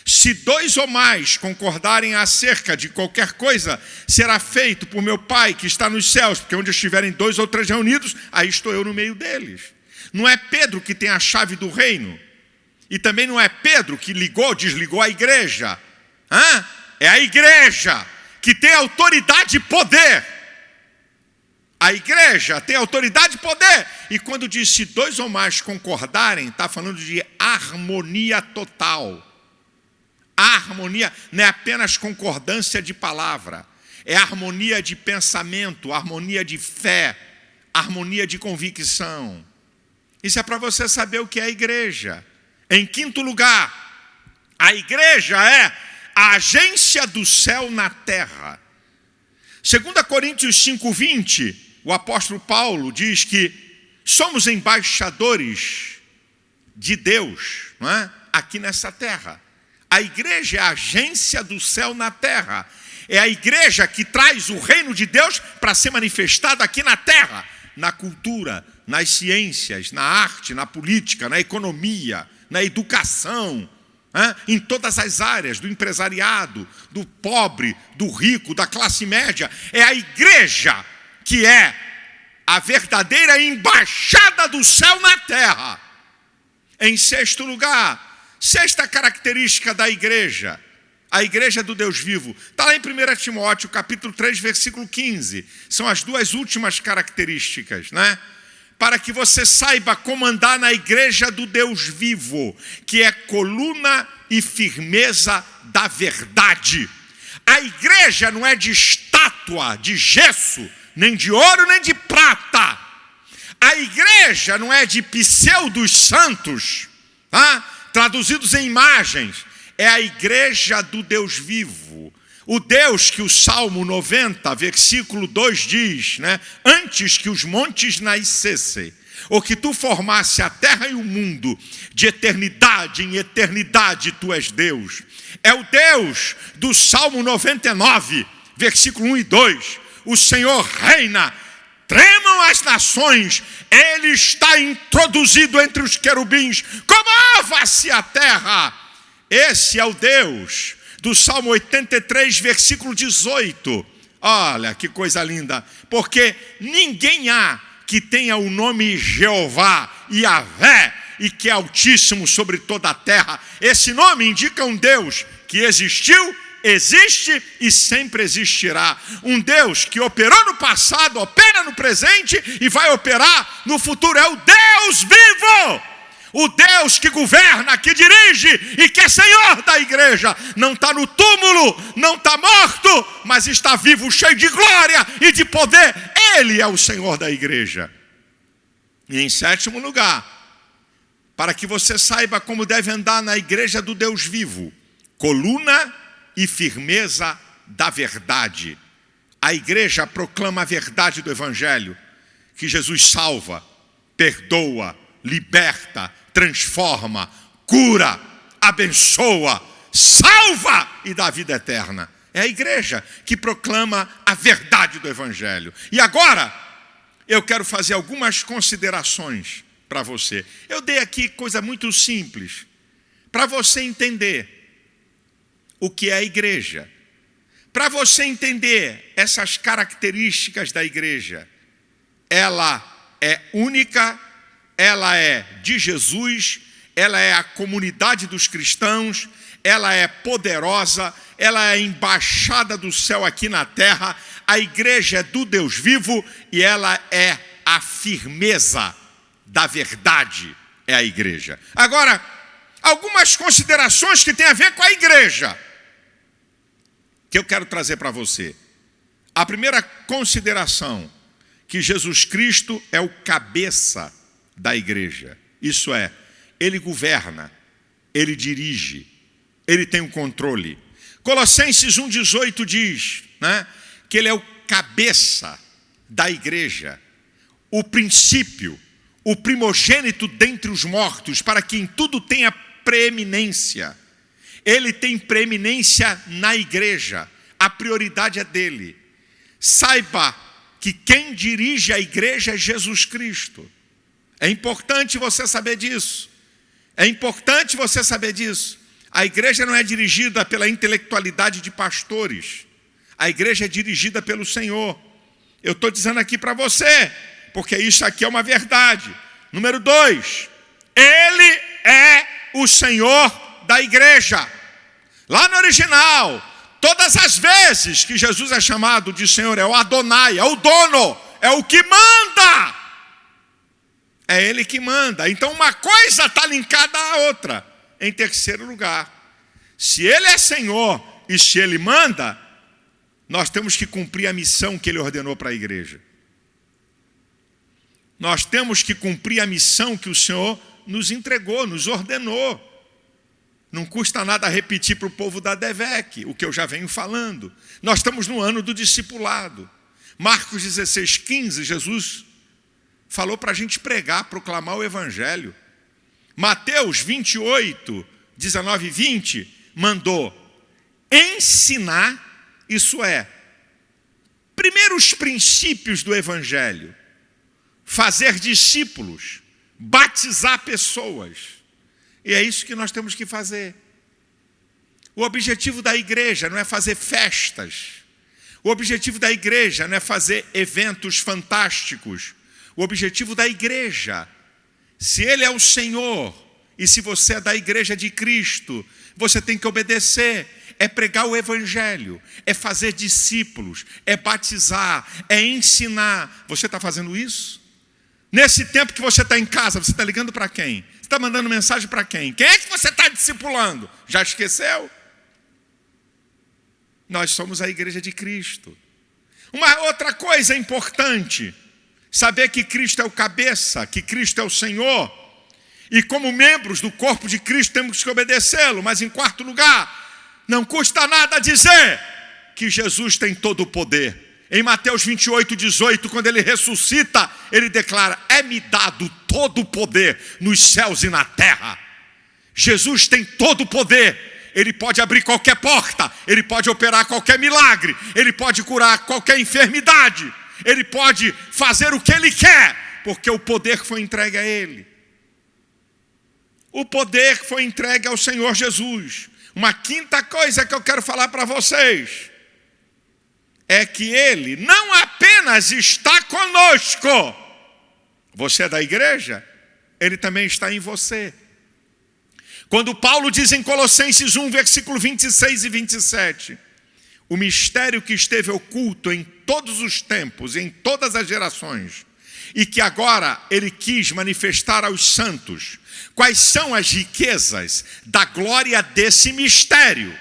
Se 2 ou mais concordarem acerca de qualquer coisa, será feito por meu Pai que está nos céus, porque onde estiverem 2 ou 3 reunidos, aí estou eu no meio deles. Não é Pedro que tem a chave do reino. E também não é Pedro que desligou a igreja. É a igreja que tem autoridade e poder. A igreja tem autoridade e poder. E quando diz se 2 ou mais concordarem, está falando de harmonia total. A harmonia não é apenas concordância de palavra. É harmonia de pensamento, harmonia de fé, harmonia de convicção. Isso é para você saber o que é a igreja. Em quinto lugar, a igreja é a agência do céu na terra. 2 Coríntios 5:20, o apóstolo Paulo diz que somos embaixadores de Deus, não é? Aqui nessa terra. A igreja é a agência do céu na terra. É a igreja que traz o reino de Deus para ser manifestado aqui na terra. Na cultura, nas ciências, na arte, na política, na economia, na educação, em todas as áreas, do empresariado, do pobre, do rico, da classe média. É a igreja que é a verdadeira embaixada do céu na terra. Em sexto lugar, sexta característica da igreja, a igreja do Deus vivo. Está lá em 1 Timóteo, capítulo 3, versículo 15. São as 2 últimas características, né? Para que você saiba como andar na igreja do Deus vivo, que é coluna e firmeza da verdade. A igreja não é de estátua, de gesso, nem de ouro, nem de prata. A igreja não é de pseudos santos, traduzidos em imagens. É a igreja do Deus vivo. O Deus que o Salmo 90, versículo 2 diz, né? Antes que os montes nascessem, ou que tu formasse a terra e o mundo, de eternidade em eternidade tu és Deus. É o Deus do Salmo 99, versículo 1 e 2. O Senhor reina, tremam as nações, Ele está introduzido entre os querubins, comova-se a terra. Esse é o Deus do Salmo 83, versículo 18. Olha que coisa linda. Porque ninguém há que tenha o nome Jeová, Yahvé, e que é altíssimo sobre toda a terra. Esse nome indica um Deus que existiu, existe e sempre existirá. Um Deus que operou no passado, opera no presente e vai operar no futuro. É o Deus vivo. O Deus que governa, que dirige e que é Senhor da igreja. Não está no túmulo, não está morto, mas está vivo, cheio de glória e de poder. Ele é o Senhor da igreja. E em sétimo lugar, para que você saiba como deve andar na igreja do Deus vivo, coluna e firmeza da verdade. A igreja proclama a verdade do Evangelho, que Jesus salva, perdoa, liberta, transforma, cura, abençoa, salva e dá vida eterna. É a igreja que proclama a verdade do Evangelho. E agora, eu quero fazer algumas considerações para você. Eu dei aqui coisa muito simples, para você entender o que é a igreja. Para você entender essas características da igreja. Ela é única, ela é de Jesus, ela é a comunidade dos cristãos, ela é poderosa, ela é a embaixada do céu aqui na terra, a igreja é do Deus vivo e ela é a firmeza da verdade, é a igreja. Agora, algumas considerações que têm a ver com a igreja, que eu quero trazer para você. A primeira consideração, que Jesus Cristo é o cabeça da igreja. Isso é, Ele governa, Ele dirige, Ele tem o controle. Colossenses 1,18 diz, né, que Ele é o cabeça da igreja, o princípio, o primogênito dentre os mortos, para que em tudo tenha preeminência. Ele tem preeminência na igreja, a prioridade é dele. Saiba que quem dirige a igreja é Jesus Cristo. É importante você saber disso. É importante você saber disso. A igreja não é dirigida pela intelectualidade de pastores. A igreja é dirigida pelo Senhor. Eu estou dizendo aqui para você, porque isso aqui é uma verdade. Número 2, Ele é o Senhor da igreja. Lá no original, todas as vezes que Jesus é chamado de Senhor, é o Adonai, é o dono, é o que manda. É Ele que manda. Então uma coisa está linkada à outra. Em terceiro lugar, se Ele é Senhor e se Ele manda, nós temos que cumprir a missão que Ele ordenou para a igreja. Nós temos que cumprir a missão que o Senhor nos entregou, nos ordenou. Não custa nada repetir para o povo da DEVEC o que eu já venho falando. Nós estamos no ano do discipulado. Marcos 16:15, Jesus falou para a gente pregar, proclamar o Evangelho. Mateus 28, 19 e 20, mandou ensinar, isso é, primeiro os princípios do Evangelho, fazer discípulos, batizar pessoas. E é isso que nós temos que fazer. O objetivo da igreja não é fazer festas. O objetivo da igreja não é fazer eventos fantásticos. O objetivo da igreja, se Ele é o Senhor e se você é da igreja de Cristo, você tem que obedecer. É pregar o Evangelho, é fazer discípulos, é batizar, é ensinar. Você está fazendo isso? Nesse tempo que você está em casa, você está ligando para quem? Você está mandando mensagem para quem? Quem é que você está discipulando? Já esqueceu? Nós somos a igreja de Cristo. Uma outra coisa importante, saber que Cristo é o cabeça, que Cristo é o Senhor, e como membros do corpo de Cristo temos que obedecê-lo. Mas em quarto lugar, não custa nada dizer que Jesus tem todo o poder. Em Mateus 28, 18, quando Ele ressuscita, Ele declara, é-me dado todo o poder nos céus e na terra. Jesus tem todo o poder. Ele pode abrir qualquer porta, Ele pode operar qualquer milagre, Ele pode curar qualquer enfermidade, Ele pode fazer o que Ele quer, porque o poder foi entregue a Ele. O poder foi entregue ao Senhor Jesus. Uma quinta coisa que eu quero falar para vocês é que Ele não apenas está conosco. Você é da igreja? Ele também está em você. Quando Paulo diz em Colossenses 1, versículo 26 e 27, o mistério que esteve oculto em todos os tempos, em todas as gerações, e que agora Ele quis manifestar aos santos, quais são as riquezas da glória desse mistério?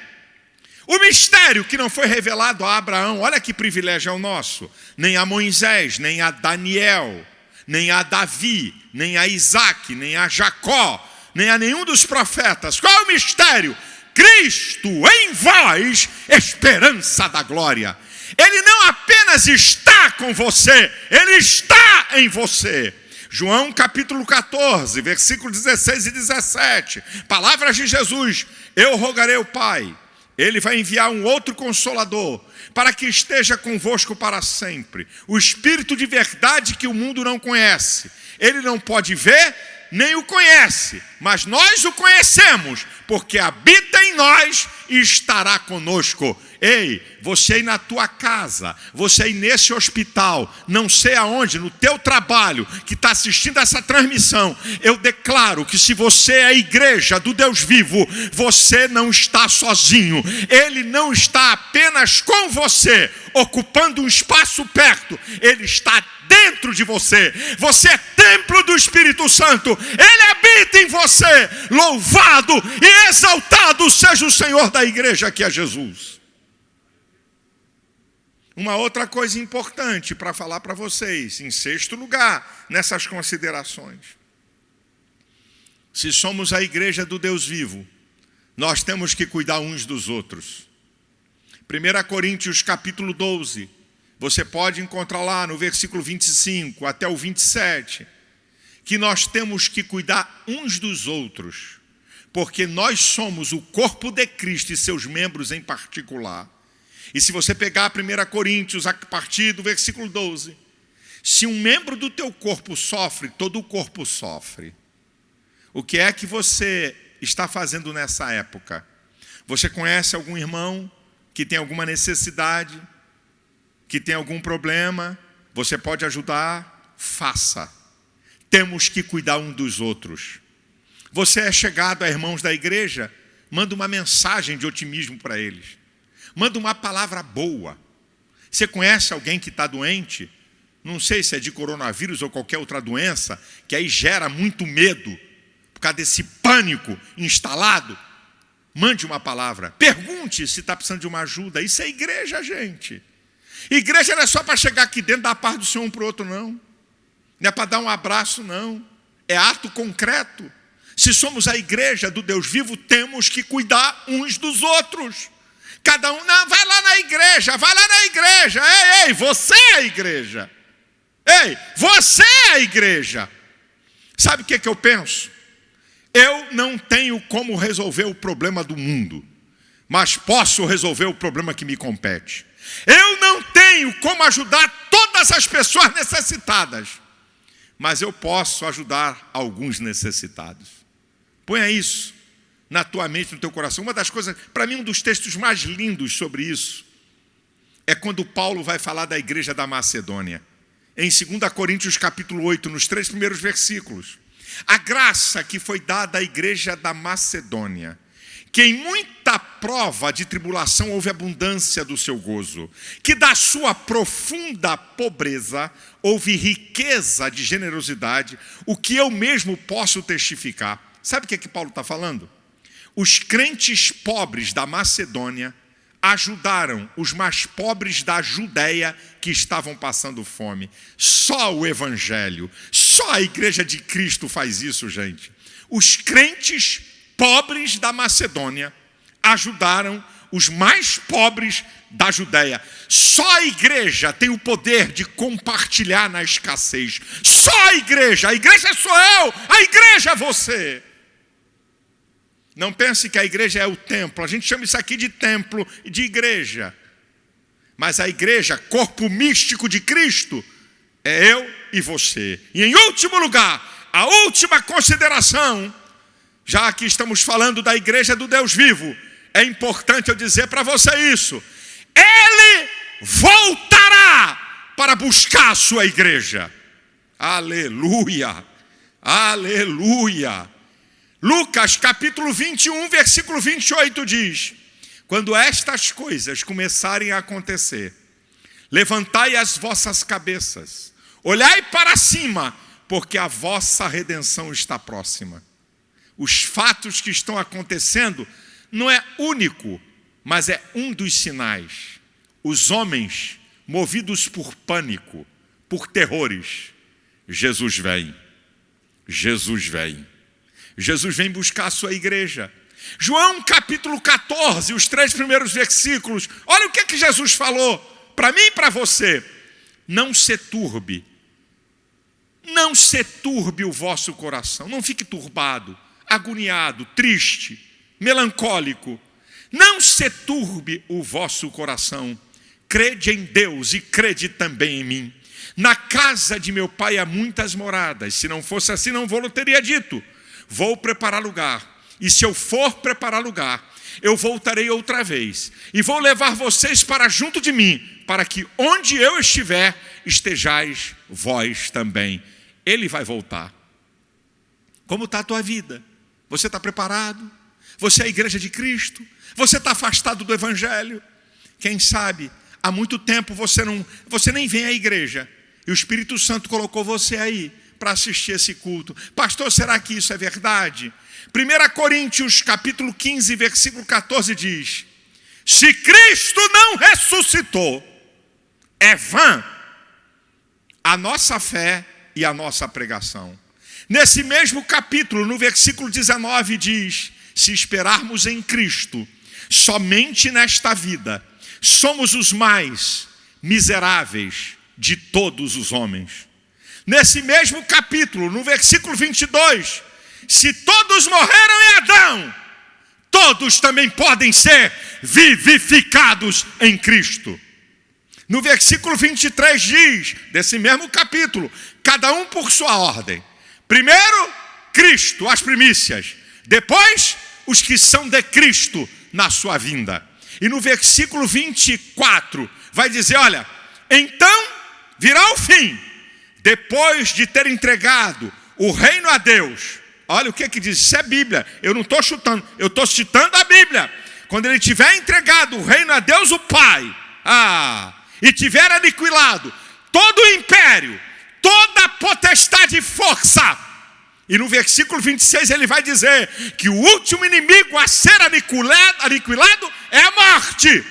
O mistério que não foi revelado a Abraão, olha que privilégio é o nosso, nem a Moisés, nem a Daniel, nem a Davi, nem a Isaac, nem a Jacó, nem a nenhum dos profetas. Qual é o mistério? Cristo em vós, esperança da glória. Ele não apenas está com você, Ele está em você. João capítulo 14, versículo 16 e 17, palavras de Jesus, eu rogarei ao Pai, Ele vai enviar um outro Consolador, para que esteja convosco para sempre. O Espírito de verdade que o mundo não conhece. Ele não pode ver, nem o conhece, mas nós o conhecemos, porque habita em nós e estará conosco. Ei, você aí na tua casa, você aí nesse hospital, não sei aonde, no teu trabalho, que está assistindo essa transmissão, eu declaro que se você é a igreja do Deus vivo, você não está sozinho. Ele não está apenas com você, ocupando um espaço perto, Ele está dentro de você. Você é templo do Espírito Santo, Ele habita em você. Louvado e exaltado seja o Senhor da igreja, que é Jesus. Uma outra coisa importante para falar para vocês, em sexto lugar, nessas considerações. Se somos a igreja do Deus vivo, nós temos que cuidar uns dos outros. 1 Coríntios capítulo 12, Você pode encontrar lá no versículo 25 até o 27, que nós temos que cuidar uns dos outros, porque nós somos o corpo de Cristo e seus membros em particular. E se você pegar 1 Coríntios, a partir do versículo 12, se um membro do teu corpo sofre, todo o corpo sofre. O que é que você está fazendo nessa época? Você conhece algum irmão que tem alguma necessidade, que tem algum problema? Você pode ajudar? Faça. Temos que cuidar um dos outros. Você é chegado a irmãos da igreja? Manda uma mensagem de otimismo para eles. Manda uma palavra boa. Você conhece alguém que está doente? Não sei se é de coronavírus ou qualquer outra doença, que aí gera muito medo, por causa desse pânico instalado. Mande uma palavra. Pergunte se está precisando de uma ajuda. Isso é igreja, gente. Igreja não é só para chegar aqui dentro e dar a paz do Senhor um para o outro, não. Não é para dar um abraço, não. É ato concreto. Se somos a igreja do Deus vivo, temos que cuidar uns dos outros. Cada um, não, vai lá na igreja, vai lá na igreja. Ei, você é a igreja. Ei, você é a igreja. Sabe o que eu penso? Eu não tenho como resolver o problema do mundo, mas posso resolver o problema que me compete. Eu não tenho como ajudar todas as pessoas necessitadas, mas eu posso ajudar alguns necessitados. Ponha isso na tua mente, no teu coração. Uma das coisas, para mim, um dos textos mais lindos sobre isso é quando Paulo vai falar da igreja da Macedônia. Em 2 Coríntios capítulo 8, nos 3 primeiros versículos. A graça que foi dada à igreja da Macedônia, que em muita prova de tribulação houve abundância do seu gozo, que da sua profunda pobreza houve riqueza de generosidade, o que eu mesmo posso testificar. Sabe o que Paulo está falando? Os crentes pobres da Macedônia ajudaram os mais pobres da Judeia que estavam passando fome. Só o Evangelho, só a igreja de Cristo faz isso, gente. Os crentes pobres da Macedônia ajudaram os mais pobres da Judeia. Só a igreja tem o poder de compartilhar na escassez. Só a igreja sou eu, a igreja é você. Não pense que a igreja é o templo. A gente chama isso aqui de templo e de igreja. Mas a igreja, corpo místico de Cristo, é eu e você. E em último lugar, a última consideração, já que estamos falando da igreja do Deus vivo, é importante eu dizer para você isso. Ele voltará para buscar a sua igreja. Aleluia! Aleluia! Lucas capítulo 21, versículo 28 diz: quando estas coisas começarem a acontecer, levantai as vossas cabeças, olhai para cima, porque a vossa redenção está próxima. Os fatos que estão acontecendo não é único, mas é um dos sinais. Os homens, movidos por pânico, por terrores, Jesus vem. Jesus vem. Jesus vem buscar a sua igreja. João capítulo 14, os 3 primeiros versículos. Olha o que Jesus falou para mim e para você. Não se turbe. Não se turbe o vosso coração. Não fique turbado, agoniado, triste, melancólico. Não se turbe o vosso coração. Crede em Deus e crede também em mim. Na casa de meu pai há muitas moradas. Se não fosse assim, não vou-lo teria dito. Vou preparar lugar. E se eu for preparar lugar, eu voltarei outra vez. E vou levar vocês para junto de mim, para que onde eu estiver, estejais vós também. Ele vai voltar. Como está a tua vida? Você está preparado? Você é a igreja de Cristo? Você está afastado do Evangelho? Quem sabe, há muito tempo você nem vem à igreja. E o Espírito Santo colocou você aí para assistir esse culto. Pastor, será que isso é verdade? 1 Coríntios capítulo 15, versículo 14 diz: se Cristo não ressuscitou, é vã a nossa fé e a nossa pregação. Nesse mesmo capítulo, no versículo 19 diz: se esperarmos em Cristo, somente nesta vida, somos os mais miseráveis de todos os homens. Nesse mesmo capítulo, no versículo 22, se todos morreram em Adão, todos também podem ser vivificados em Cristo. No versículo 23 diz, desse mesmo capítulo, cada um por sua ordem. Primeiro, Cristo, as primícias. Depois, os que são de Cristo na sua vinda. E no versículo 24, vai dizer, olha, então virá o fim, depois de ter entregado o reino a Deus. Olha o que diz, isso é Bíblia, eu não estou chutando, eu estou citando a Bíblia. Quando ele tiver entregado o reino a Deus o Pai, e tiver aniquilado todo o império, toda a potestade e força. E no versículo 26 ele vai dizer que o último inimigo a ser aniquilado é a morte.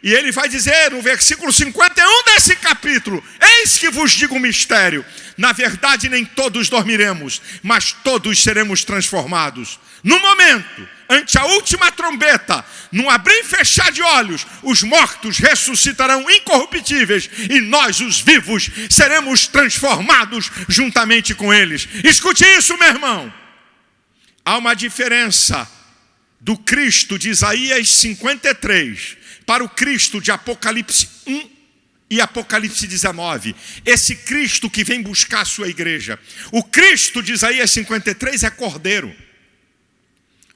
E ele vai dizer no versículo 51 desse capítulo, eis que vos digo um mistério, na verdade nem todos dormiremos, mas todos seremos transformados. No momento, ante a última trombeta, num abrir e fechar de olhos, os mortos ressuscitarão incorruptíveis e nós, os vivos, seremos transformados juntamente com eles. Escute isso, meu irmão. Há uma diferença do Cristo de Isaías 53 para o Cristo de Apocalipse 1 e Apocalipse 19. Esse Cristo que vem buscar a sua igreja. O Cristo de Isaías 53 é cordeiro.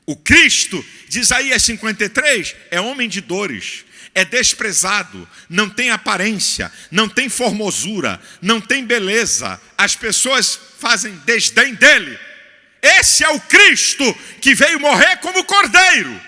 O Cristo de Isaías 53 é homem de dores, é desprezado, não tem aparência, não tem formosura, não tem beleza. As pessoas fazem desdém dele. Esse é o Cristo que veio morrer como cordeiro,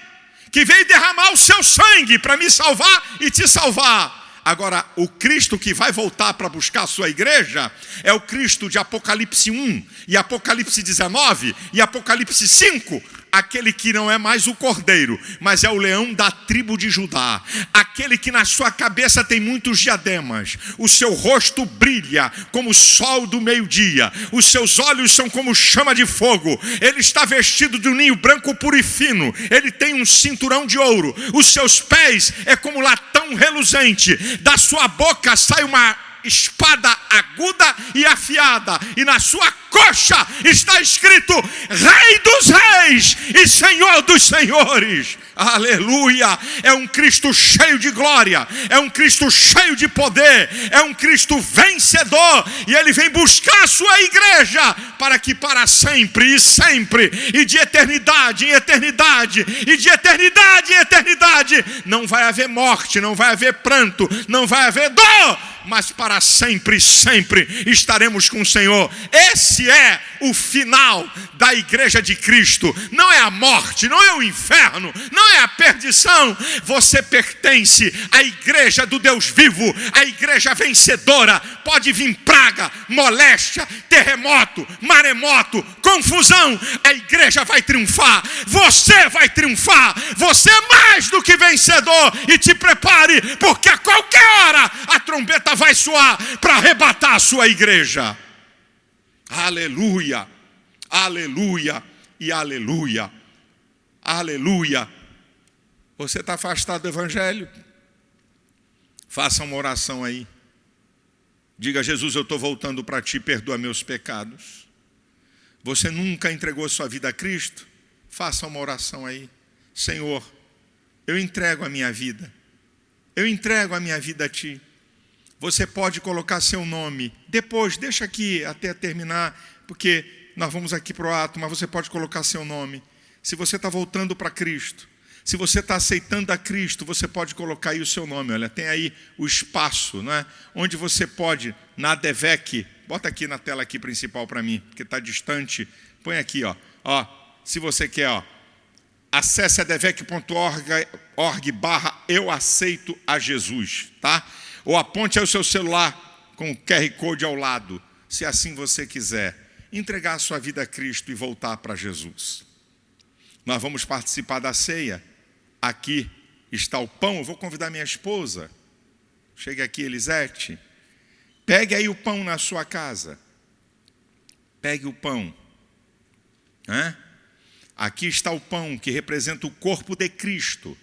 que veio derramar o seu sangue para me salvar e te salvar. Agora, o Cristo que vai voltar para buscar a sua igreja é o Cristo de Apocalipse 1 e Apocalipse 19 e Apocalipse 5. Aquele que não é mais o cordeiro, mas é o leão da tribo de Judá. Aquele que na sua cabeça tem muitos diademas. O seu rosto brilha como o sol do meio-dia. Os seus olhos são como chama de fogo. Ele está vestido de um linho branco puro e fino. Ele tem um cinturão de ouro. Os seus pés é como latão reluzente. Da sua boca sai uma espada aguda e afiada, e na sua coxa está escrito Rei dos Reis e Senhor dos Senhores. Aleluia! É um Cristo cheio de glória, é um Cristo cheio de poder, é um Cristo vencedor, e Ele vem buscar a sua igreja para que para sempre e sempre, e de eternidade em eternidade, e de eternidade em eternidade, não vai haver morte, não vai haver pranto, não vai haver dor, mas para sempre e sempre estaremos com o Senhor. Esse é o final da igreja de Cristo. Não é a morte, não é o inferno, não é a perdição. Você pertence à igreja do Deus vivo, à igreja vencedora. Pode vir praga, moléstia, terremoto, maremoto, confusão, a igreja vai triunfar. Você vai triunfar. Você é mais do que vencedor. E te prepare, porque a qualquer hora a trombeta vai soar para arrebatar a sua igreja. Aleluia, aleluia e aleluia, aleluia. Você está afastado do evangelho? Faça uma oração aí. Diga, Jesus, eu estou voltando para ti, perdoa meus pecados. Você nunca entregou sua vida a Cristo? Faça uma oração aí. Senhor, eu entrego a minha vida. Eu entrego a minha vida a ti. Você pode colocar seu nome. Depois, deixa aqui até terminar, porque nós vamos aqui para o ato, mas você pode colocar seu nome. Se você está voltando para Cristo, se você está aceitando a Cristo, você pode colocar aí o seu nome. Olha, tem aí o espaço, não é? Onde você pode, na ADVEC, bota aqui na tela aqui principal para mim, porque está distante. Põe aqui, ó, se você quer, ó. Acesse advec.org/eu aceito a Jesus, tá? Ou aponte aí o seu celular com o QR Code ao lado, se assim você quiser. Entregar a sua vida a Cristo e voltar para Jesus. Nós vamos participar da ceia. Aqui está o pão. Eu vou convidar minha esposa. Chegue aqui, Elisete. Pegue aí o pão na sua casa. Pegue o pão. Aqui está o pão que representa o corpo de Cristo,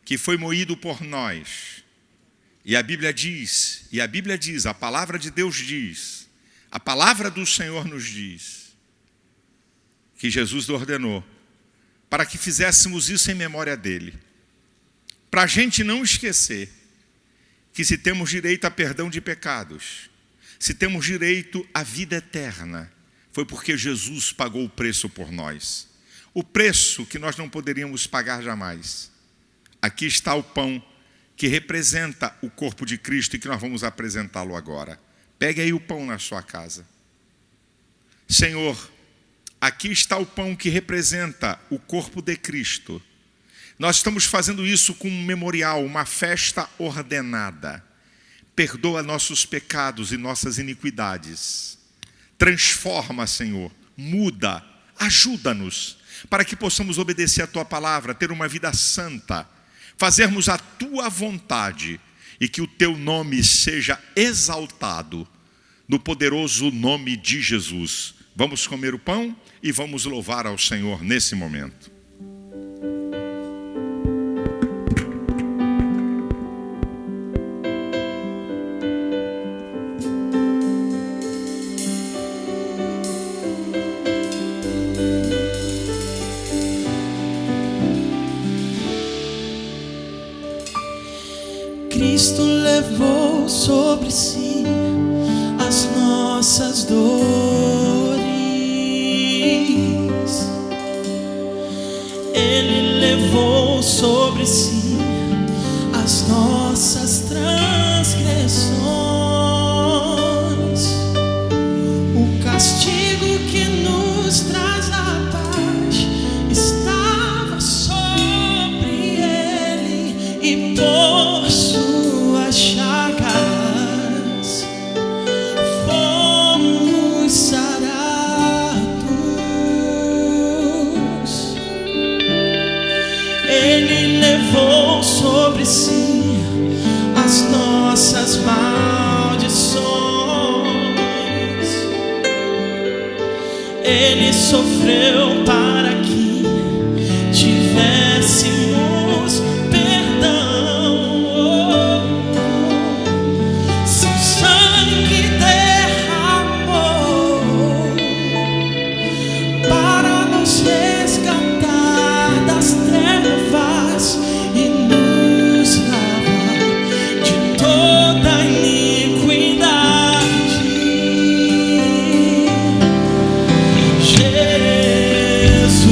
que foi moído por nós. E a Bíblia diz, a palavra de Deus diz, a palavra do Senhor nos diz, que Jesus ordenou para que fizéssemos isso em memória dele. Para a gente não esquecer que se temos direito a perdão de pecados, se temos direito à vida eterna, foi porque Jesus pagou o preço por nós. O preço que nós não poderíamos pagar jamais. Aqui está o pão que representa o corpo de Cristo e que nós vamos apresentá-lo agora. Pegue aí o pão na sua casa. Senhor, aqui está o pão que representa o corpo de Cristo. Nós estamos fazendo isso com um memorial, uma festa ordenada. Perdoa nossos pecados e nossas iniquidades. Transforma, Senhor, muda, ajuda-nos, para que possamos obedecer a Tua palavra, ter uma vida santa, fazermos a Tua vontade e que o Teu nome seja exaltado no poderoso nome de Jesus. Vamos comer o pão e vamos louvar ao Senhor nesse momento. Cristo levou sobre si as nossas dores. Ele levou sobre si as nossas transgressões. O castigo que nos traz a paz estava sobre ele e por suas chagas fomos sarados. Ele levou sobre si as nossas maldições. Ele sofreu para que tivéssemos perdão. Seu sangue derramou para nos resgatar das trevas e nos lavar de toda iniquidade. Jesus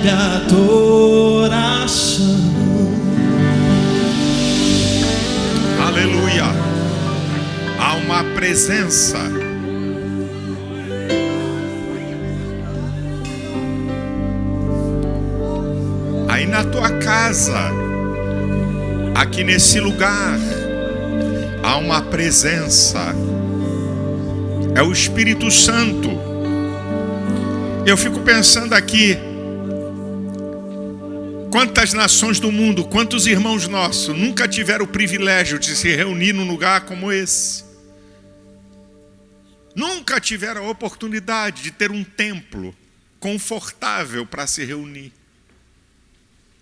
recebe a adoração. Aleluia. Há uma presença. Aí na tua casa, aqui nesse lugar, há uma presença. É o Espírito Santo. Eu fico pensando aqui, quantas nações do mundo, quantos irmãos nossos nunca tiveram o privilégio de se reunir num lugar como esse? Nunca tiveram a oportunidade de ter um templo confortável para se reunir.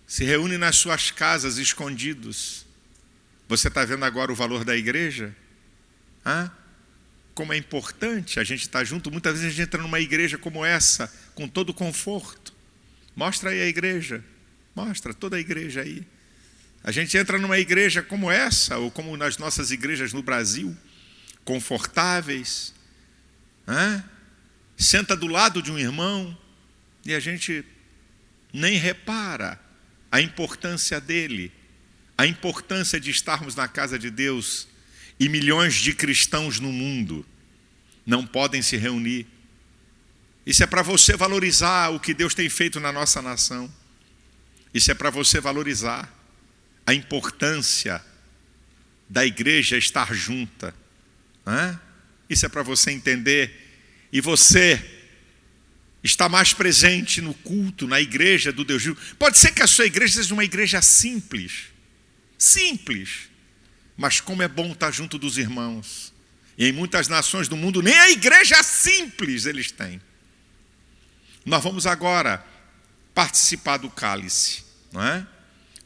Se reúne nas suas casas escondidos. Você está vendo agora o valor da igreja? Como é importante a gente estar junto. Muitas vezes a gente entra numa igreja como essa, com todo conforto. Mostra aí a igreja. Mostra toda a igreja aí. A gente entra numa igreja como essa, ou como nas nossas igrejas no Brasil, confortáveis. Senta do lado de um irmão e a gente nem repara a importância dele, a importância de estarmos na casa de Deus. E milhões de cristãos no mundo não podem se reunir. Isso é para você valorizar o que Deus tem feito na nossa nação. Isso é para você valorizar a importância da igreja estar junta. Isso é para você entender. E você está mais presente no culto, na igreja do Deus vivo. Pode ser que a sua igreja seja uma igreja simples. Simples. Mas como é bom estar junto dos irmãos. E em muitas nações do mundo, nem a igreja simples eles têm. Nós vamos agora participar do cálice, não é?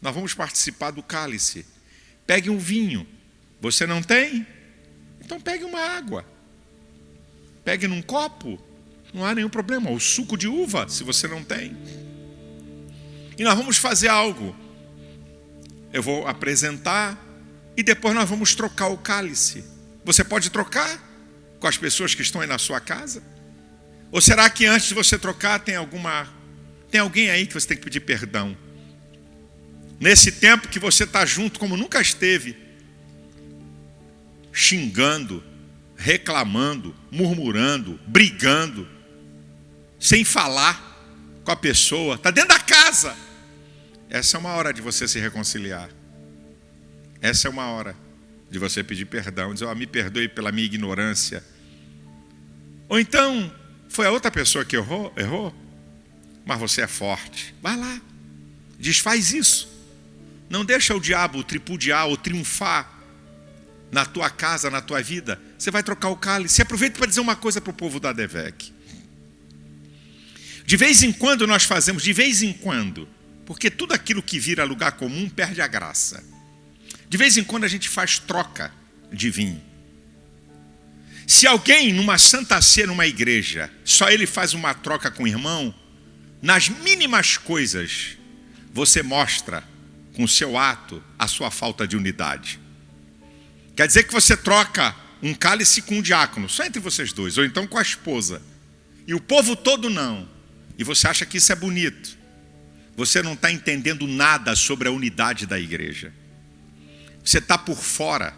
Nós vamos participar do cálice. Pegue um vinho. Você não tem? Então pegue uma água. Pegue num copo. Não há nenhum problema. O suco de uva, se você não tem. E nós vamos fazer algo. Eu vou apresentar e depois nós vamos trocar o cálice. Você pode trocar com as pessoas que estão aí na sua casa? Ou será que antes de você trocar tem alguém aí que você tem que pedir perdão? Nesse tempo que você está junto como nunca esteve, xingando, reclamando, murmurando, brigando, sem falar com a pessoa, está dentro da casa. Essa é uma hora de você se reconciliar. Essa é uma hora de você pedir perdão, dizer, me perdoe pela minha ignorância. Ou então, foi a outra pessoa que errou, mas você é forte. Vai lá, desfaz isso. Não deixa o diabo tripudiar ou triunfar na tua casa, na tua vida. Você vai trocar o cálice. Aproveita para dizer uma coisa para o povo da ADVEC. De vez em quando nós fazemos, porque tudo aquilo que vira lugar comum perde a graça. De vez em quando a gente faz troca de vinho. Se alguém numa santa ceia, numa igreja, só ele faz uma troca com o irmão, nas mínimas coisas, você mostra com o seu ato a sua falta de unidade. Quer dizer que você troca um cálice com um diácono, só entre vocês dois, ou então com a esposa, e o povo todo não, e você acha que isso é bonito. Você não está entendendo nada sobre a unidade da igreja. Você está por fora.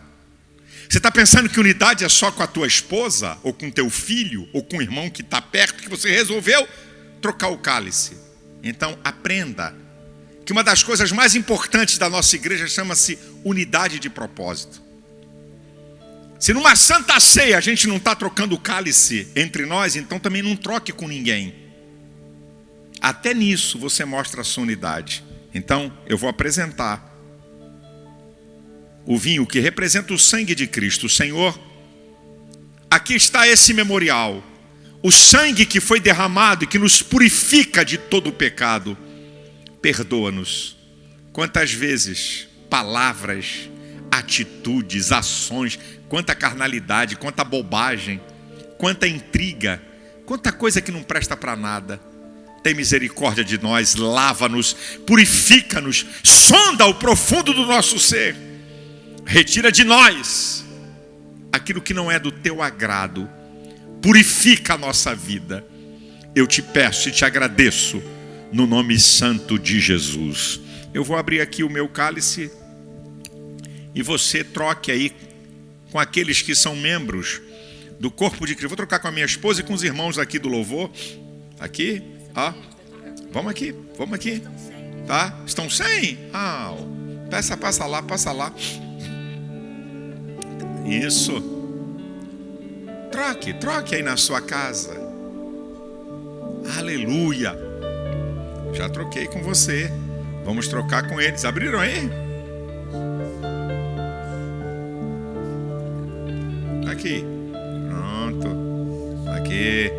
Você está pensando que unidade é só com a tua esposa, ou com teu filho, ou com o irmão que está perto, que você resolveu trocar o cálice. Então aprenda que uma das coisas mais importantes da nossa igreja chama-se unidade de propósito. Se numa santa ceia a gente não está trocando o cálice entre nós, então também não troque com ninguém. Até nisso você mostra a sua unidade. Então eu vou apresentar o vinho que representa o sangue de Cristo. Senhor, aqui está esse memorial, o sangue que foi derramado e que nos purifica de todo o pecado. Perdoa-nos. Quantas vezes palavras, atitudes, ações, quanta carnalidade, quanta bobagem, quanta intriga, quanta coisa que não presta para nada. Tem misericórdia de nós, lava-nos, purifica-nos, sonda o profundo do nosso ser. Retira de nós aquilo que não é do teu agrado. Purifica a nossa vida. Eu te peço e te agradeço no nome santo de Jesus. Eu vou abrir aqui o meu cálice e você troque aí com aqueles que são membros do corpo de Cristo. Vou trocar com a minha esposa e com os irmãos aqui do louvor. Aqui, ó. Vamos aqui. Tá? Estão sem? Passa lá. Isso. Troque aí na sua casa. Aleluia. Já troquei com você. Vamos trocar com eles. Abriram aí? Aqui. Pronto. Aqui.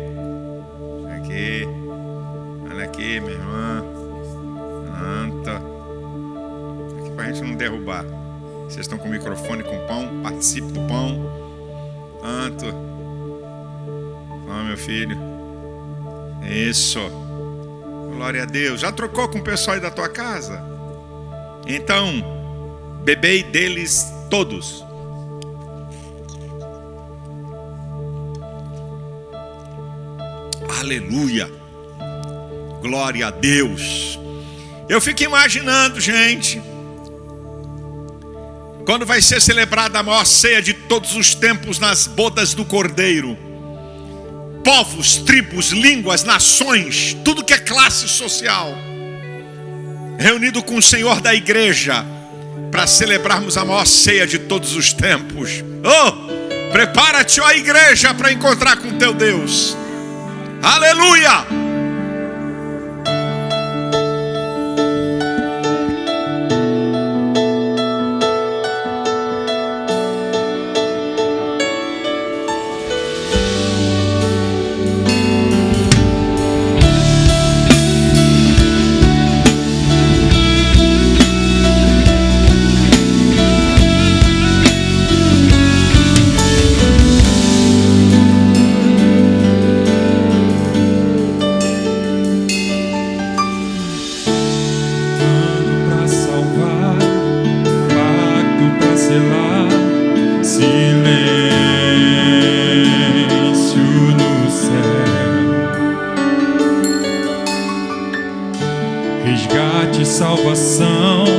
Olha aqui, minha irmã. Pronto. Aqui pra gente não derrubar. Vocês estão com o microfone, com pão. Participe do pão. Pronto. Ó, meu filho. Isso. Glória a Deus. Já trocou com o pessoal aí da tua casa? Então, bebei deles todos. Aleluia. Glória a Deus. Eu fico imaginando, gente, quando vai ser celebrada a maior ceia de todos os tempos nas bodas do Cordeiro. Povos, tribos, línguas, nações, tudo que é classe social, reunido com o Senhor da igreja, para celebrarmos a maior ceia de todos os tempos. Oh, prepara-te, ó igreja, para encontrar com teu Deus. Aleluia! Sangue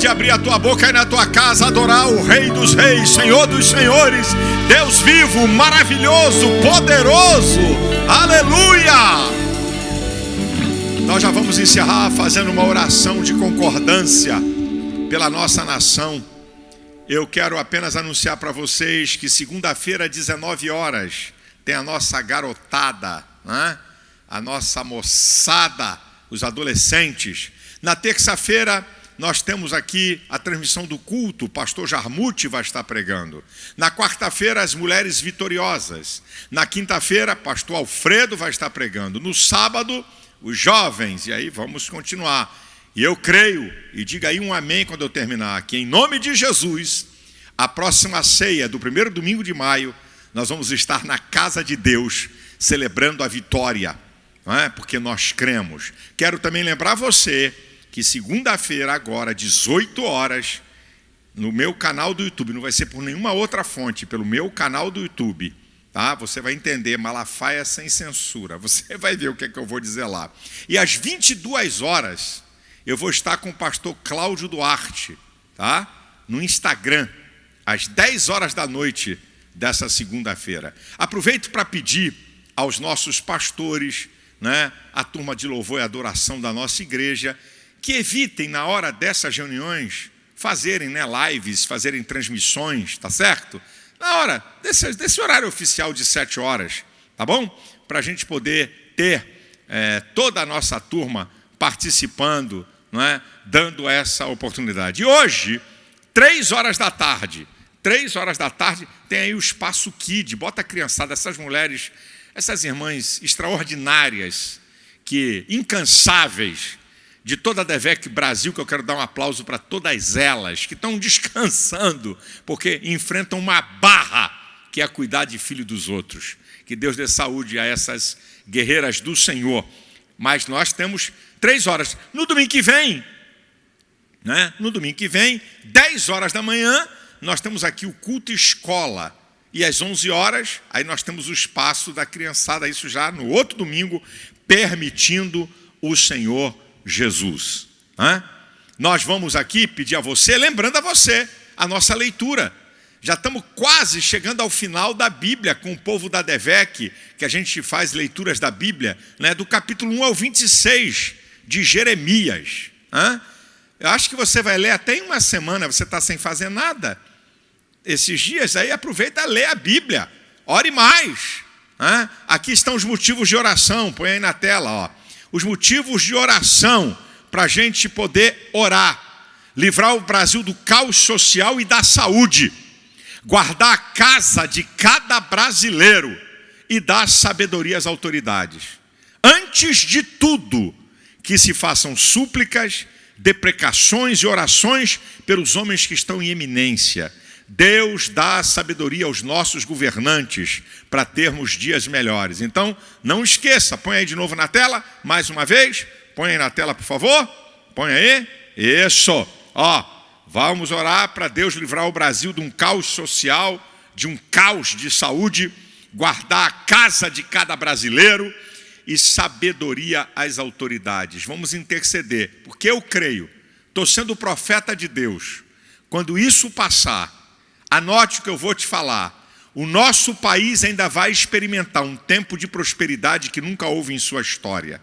pode abrir a tua boca aí na tua casa, adorar o Rei dos Reis, Senhor dos Senhores, Deus vivo, maravilhoso, poderoso. Aleluia! Nós já vamos encerrar fazendo uma oração de concordância pela nossa nação. Eu quero apenas anunciar para vocês que segunda-feira, 19 horas, tem a nossa garotada, né? A nossa moçada, os adolescentes. Na terça-feira, nós temos aqui a transmissão do culto, o pastor Jarmuth vai estar pregando. Na quarta-feira, as mulheres vitoriosas. Na quinta-feira, pastor Alfredo vai estar pregando. No sábado, os jovens. E aí vamos continuar. E eu creio, e diga aí um amém quando eu terminar, que em nome de Jesus, a próxima ceia do primeiro domingo de maio, nós vamos estar na casa de Deus, celebrando a vitória, não é? Porque nós cremos. Quero também lembrar você que segunda-feira, agora, 18 horas, no meu canal do YouTube, não vai ser por nenhuma outra fonte, pelo meu canal do YouTube, tá? Você vai entender, Malafaia sem censura, você vai ver o que é que eu vou dizer lá. E às 22 horas, eu vou estar com o pastor Cláudio Duarte, tá? No Instagram, às 10 horas da noite dessa segunda-feira. Aproveito para pedir aos nossos pastores, né, a turma de louvor e adoração da nossa igreja, que evitem, na hora dessas reuniões, fazerem, né, lives, fazerem transmissões, tá certo? Na hora desse horário oficial de 7 horas, tá bom? Para a gente poder ter toda a nossa turma participando, não é? Dando essa oportunidade. E hoje, 3 horas da tarde, tem aí o Espaço Kid, bota a criançada, essas mulheres, essas irmãs extraordinárias, incansáveis, de toda a DEVEC Brasil, que eu quero dar um aplauso para todas elas, que estão descansando, porque enfrentam uma barra, que é cuidar de filho dos outros. Que Deus dê saúde a essas guerreiras do Senhor. Mas nós temos 3 horas. No domingo que vem, né? No domingo que vem, 10 horas da manhã, nós temos aqui o culto escola. E às 11 horas, aí nós temos o espaço da criançada, isso já no outro domingo, permitindo o Senhor Jesus. Nós vamos aqui pedir a você, lembrando a você, a nossa leitura. Já estamos quase chegando ao final da Bíblia com o povo da DEVEC, que a gente faz leituras da Bíblia, né, do capítulo 1 ao 26 de Jeremias. Eu acho que você vai ler até em uma semana, você está sem fazer nada. Esses dias aí aproveita a ler a Bíblia, ore mais. Aqui estão os motivos de oração, põe aí na tela, ó. Os motivos de oração para a gente poder orar, livrar o Brasil do caos social e da saúde, guardar a casa de cada brasileiro e dar sabedoria às autoridades. Antes de tudo, que se façam súplicas, deprecações e orações pelos homens que estão em eminência. Deus dá sabedoria aos nossos governantes para termos dias melhores. Então, não esqueça, põe aí de novo na tela, mais uma vez, põe aí na tela, por favor, põe aí, isso, ó, vamos orar para Deus livrar o Brasil de um caos social, de um caos de saúde, guardar a casa de cada brasileiro e sabedoria às autoridades. Vamos interceder, porque eu creio, estou sendo profeta de Deus, quando isso passar, anote o que eu vou te falar. O nosso país ainda vai experimentar um tempo de prosperidade que nunca houve em sua história.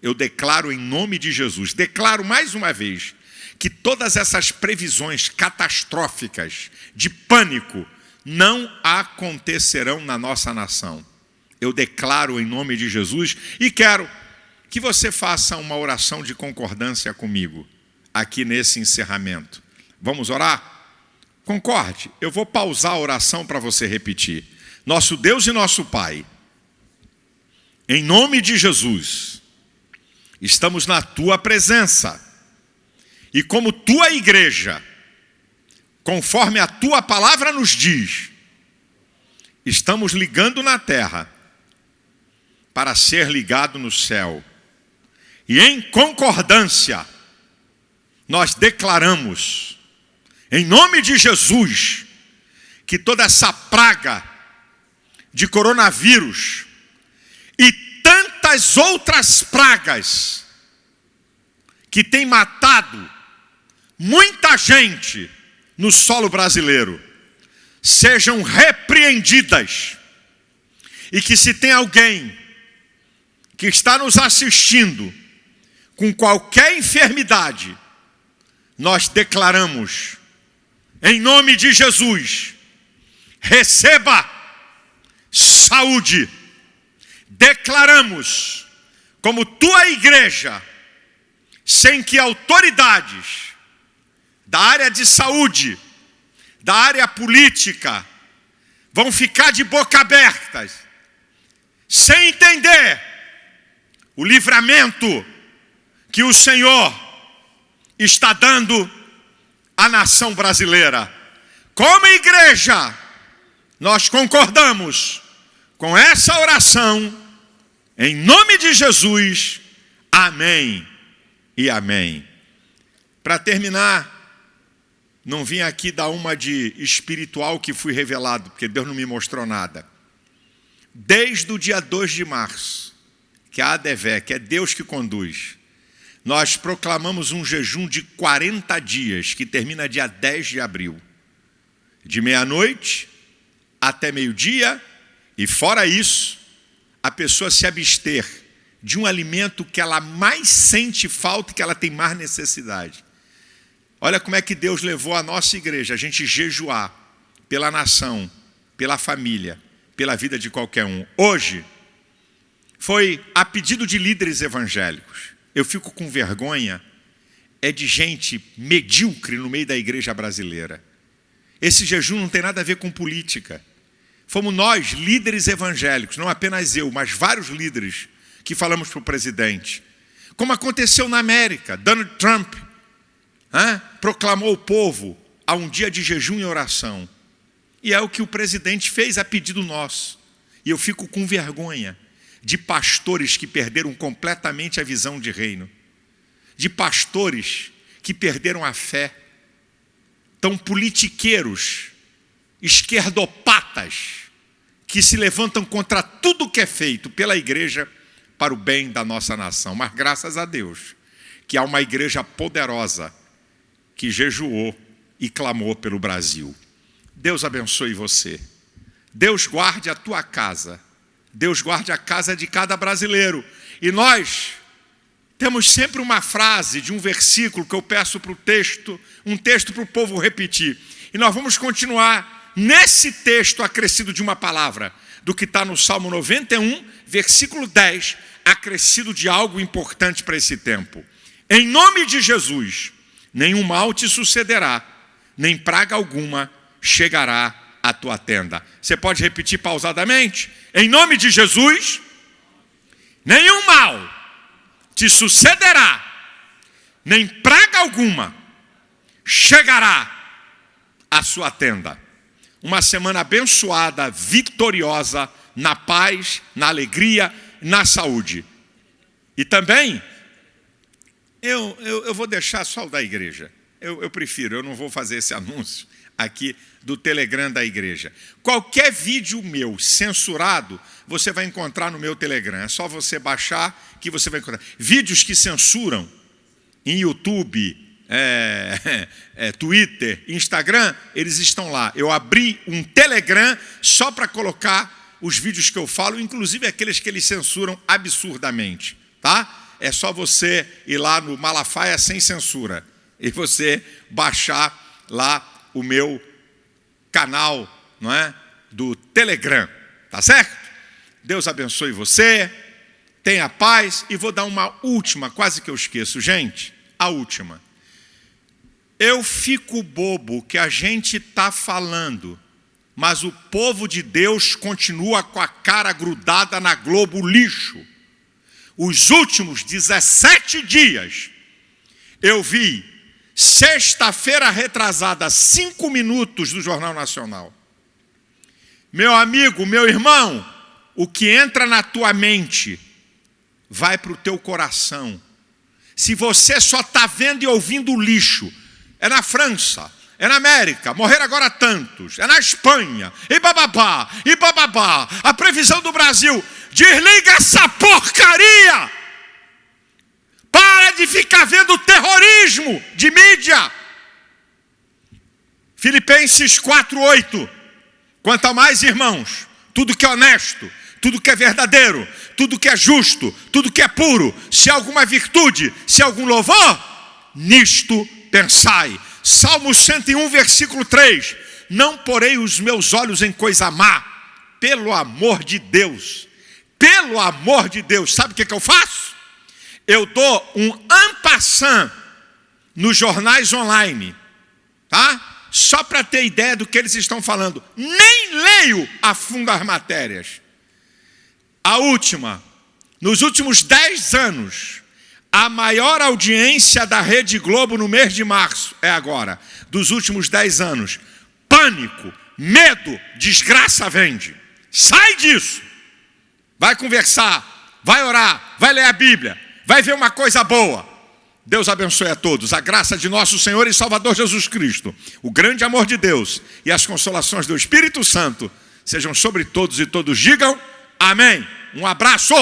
Eu declaro em nome de Jesus, declaro mais uma vez, que todas essas previsões catastróficas de pânico não acontecerão na nossa nação. Eu declaro em nome de Jesus e quero que você faça uma oração de concordância comigo aqui nesse encerramento. Vamos orar? Concorde, eu vou pausar a oração para você repetir. Nosso Deus e nosso Pai, em nome de Jesus, estamos na Tua presença. E como Tua igreja, conforme a Tua palavra nos diz, estamos ligando na terra para ser ligado no céu. E em concordância, nós declaramos, em nome de Jesus, que toda essa praga de coronavírus e tantas outras pragas que tem matado muita gente no solo brasileiro, sejam repreendidas. E que se tem alguém que está nos assistindo com qualquer enfermidade, nós declaramos, em nome de Jesus, receba saúde. Declaramos, como tua igreja, sem que autoridades da área de saúde, da área política, vão ficar de boca abertas, sem entender o livramento que o Senhor está dando à nação brasileira. Como igreja, nós concordamos com essa oração, em nome de Jesus, amém e amém. Para terminar, não vim aqui dar uma de espiritual que fui revelado, porque Deus não me mostrou nada. Desde o dia 2 de março, que a ADVEC, é Deus que conduz, nós proclamamos um jejum de 40 dias, que termina dia 10 de abril. De meia-noite até meio-dia, e fora isso, a pessoa se abster de um alimento que ela mais sente falta e que ela tem mais necessidade. Olha como é que Deus levou a nossa igreja, a gente jejuar pela nação, pela família, pela vida de qualquer um. Hoje, foi a pedido de líderes evangélicos. Eu fico com vergonha, é de gente medíocre no meio da igreja brasileira. Esse jejum não tem nada a ver com política. Fomos nós, líderes evangélicos, não apenas eu, mas vários líderes, que falamos para o presidente. Como aconteceu na América, Donald Trump proclamou o povo a um dia de jejum e oração. E é o que o presidente fez a pedido nosso. E eu fico com vergonha de pastores que perderam completamente a visão de reino. De pastores que perderam a fé. Tão politiqueiros, esquerdopatas, que se levantam contra tudo que é feito pela igreja para o bem da nossa nação. Mas graças a Deus que há uma igreja poderosa que jejuou e clamou pelo Brasil. Deus abençoe você. Deus guarde a tua casa. Deus guarde a casa de cada brasileiro. E nós temos sempre uma frase de um versículo que eu peço para o texto, um texto para o povo repetir. E nós vamos continuar nesse texto acrescido de uma palavra, do que está no Salmo 91, versículo 10, acrescido de algo importante para esse tempo. Em nome de Jesus, nenhum mal te sucederá, nem praga alguma chegará à tua tenda. Você pode repetir pausadamente? Em nome de Jesus, nenhum mal te sucederá, nem praga alguma chegará à sua tenda. Uma semana abençoada, vitoriosa, na paz, na alegria, na saúde. E também, eu vou deixar só o da igreja. Eu prefiro, eu não vou fazer esse anúncio aqui do Telegram da igreja. Qualquer vídeo meu censurado, você vai encontrar no meu Telegram. É só você baixar que você vai encontrar. Vídeos que censuram em YouTube, Twitter, Instagram, eles estão lá. Eu abri um Telegram só para colocar os vídeos que eu falo, inclusive aqueles que eles censuram absurdamente, tá? É só você ir lá no Malafaia Sem Censura e você baixar lá o meu canal, não é? Do Telegram, tá certo? Deus abençoe você, tenha paz. E vou dar uma última, quase que eu esqueço, gente, a última. Eu fico bobo que a gente está falando, mas o povo de Deus continua com a cara grudada na Globo lixo. Os últimos 17 dias, eu vi, sexta-feira retrasada, 5 minutos do Jornal Nacional. Meu amigo, meu irmão, o que entra na tua mente vai para o teu coração. Se você só está vendo e ouvindo lixo, é na França, é na América, morreram agora tantos, é na Espanha, e bababá, e bababá. A previsão do Brasil, desliga essa porcaria! Para de ficar vendo terrorismo de mídia! Filipenses 4:8. Quanto a mais, irmãos, tudo que é honesto, tudo que é verdadeiro, tudo que é justo, tudo que é puro, se há alguma virtude, se há algum louvor, nisto pensai. Salmo 101, versículo 3. Não porei os meus olhos em coisa má, pelo amor de Deus. Pelo amor de Deus, sabe o que eu faço? Eu dou um en passant nos jornais online, tá? Só para ter ideia do que eles estão falando. Nem leio a fundo as matérias. A última, nos últimos 10 anos, a maior audiência da Rede Globo no mês de março é agora. Dos últimos 10 anos. Pânico, medo, desgraça vende. Sai disso. Vai conversar, vai orar, vai ler a Bíblia, vai ver uma coisa boa. Deus abençoe a todos. A graça de nosso Senhor e Salvador Jesus Cristo, o grande amor de Deus e as consolações do Espírito Santo sejam sobre todos e todos digam amém. Um abraço.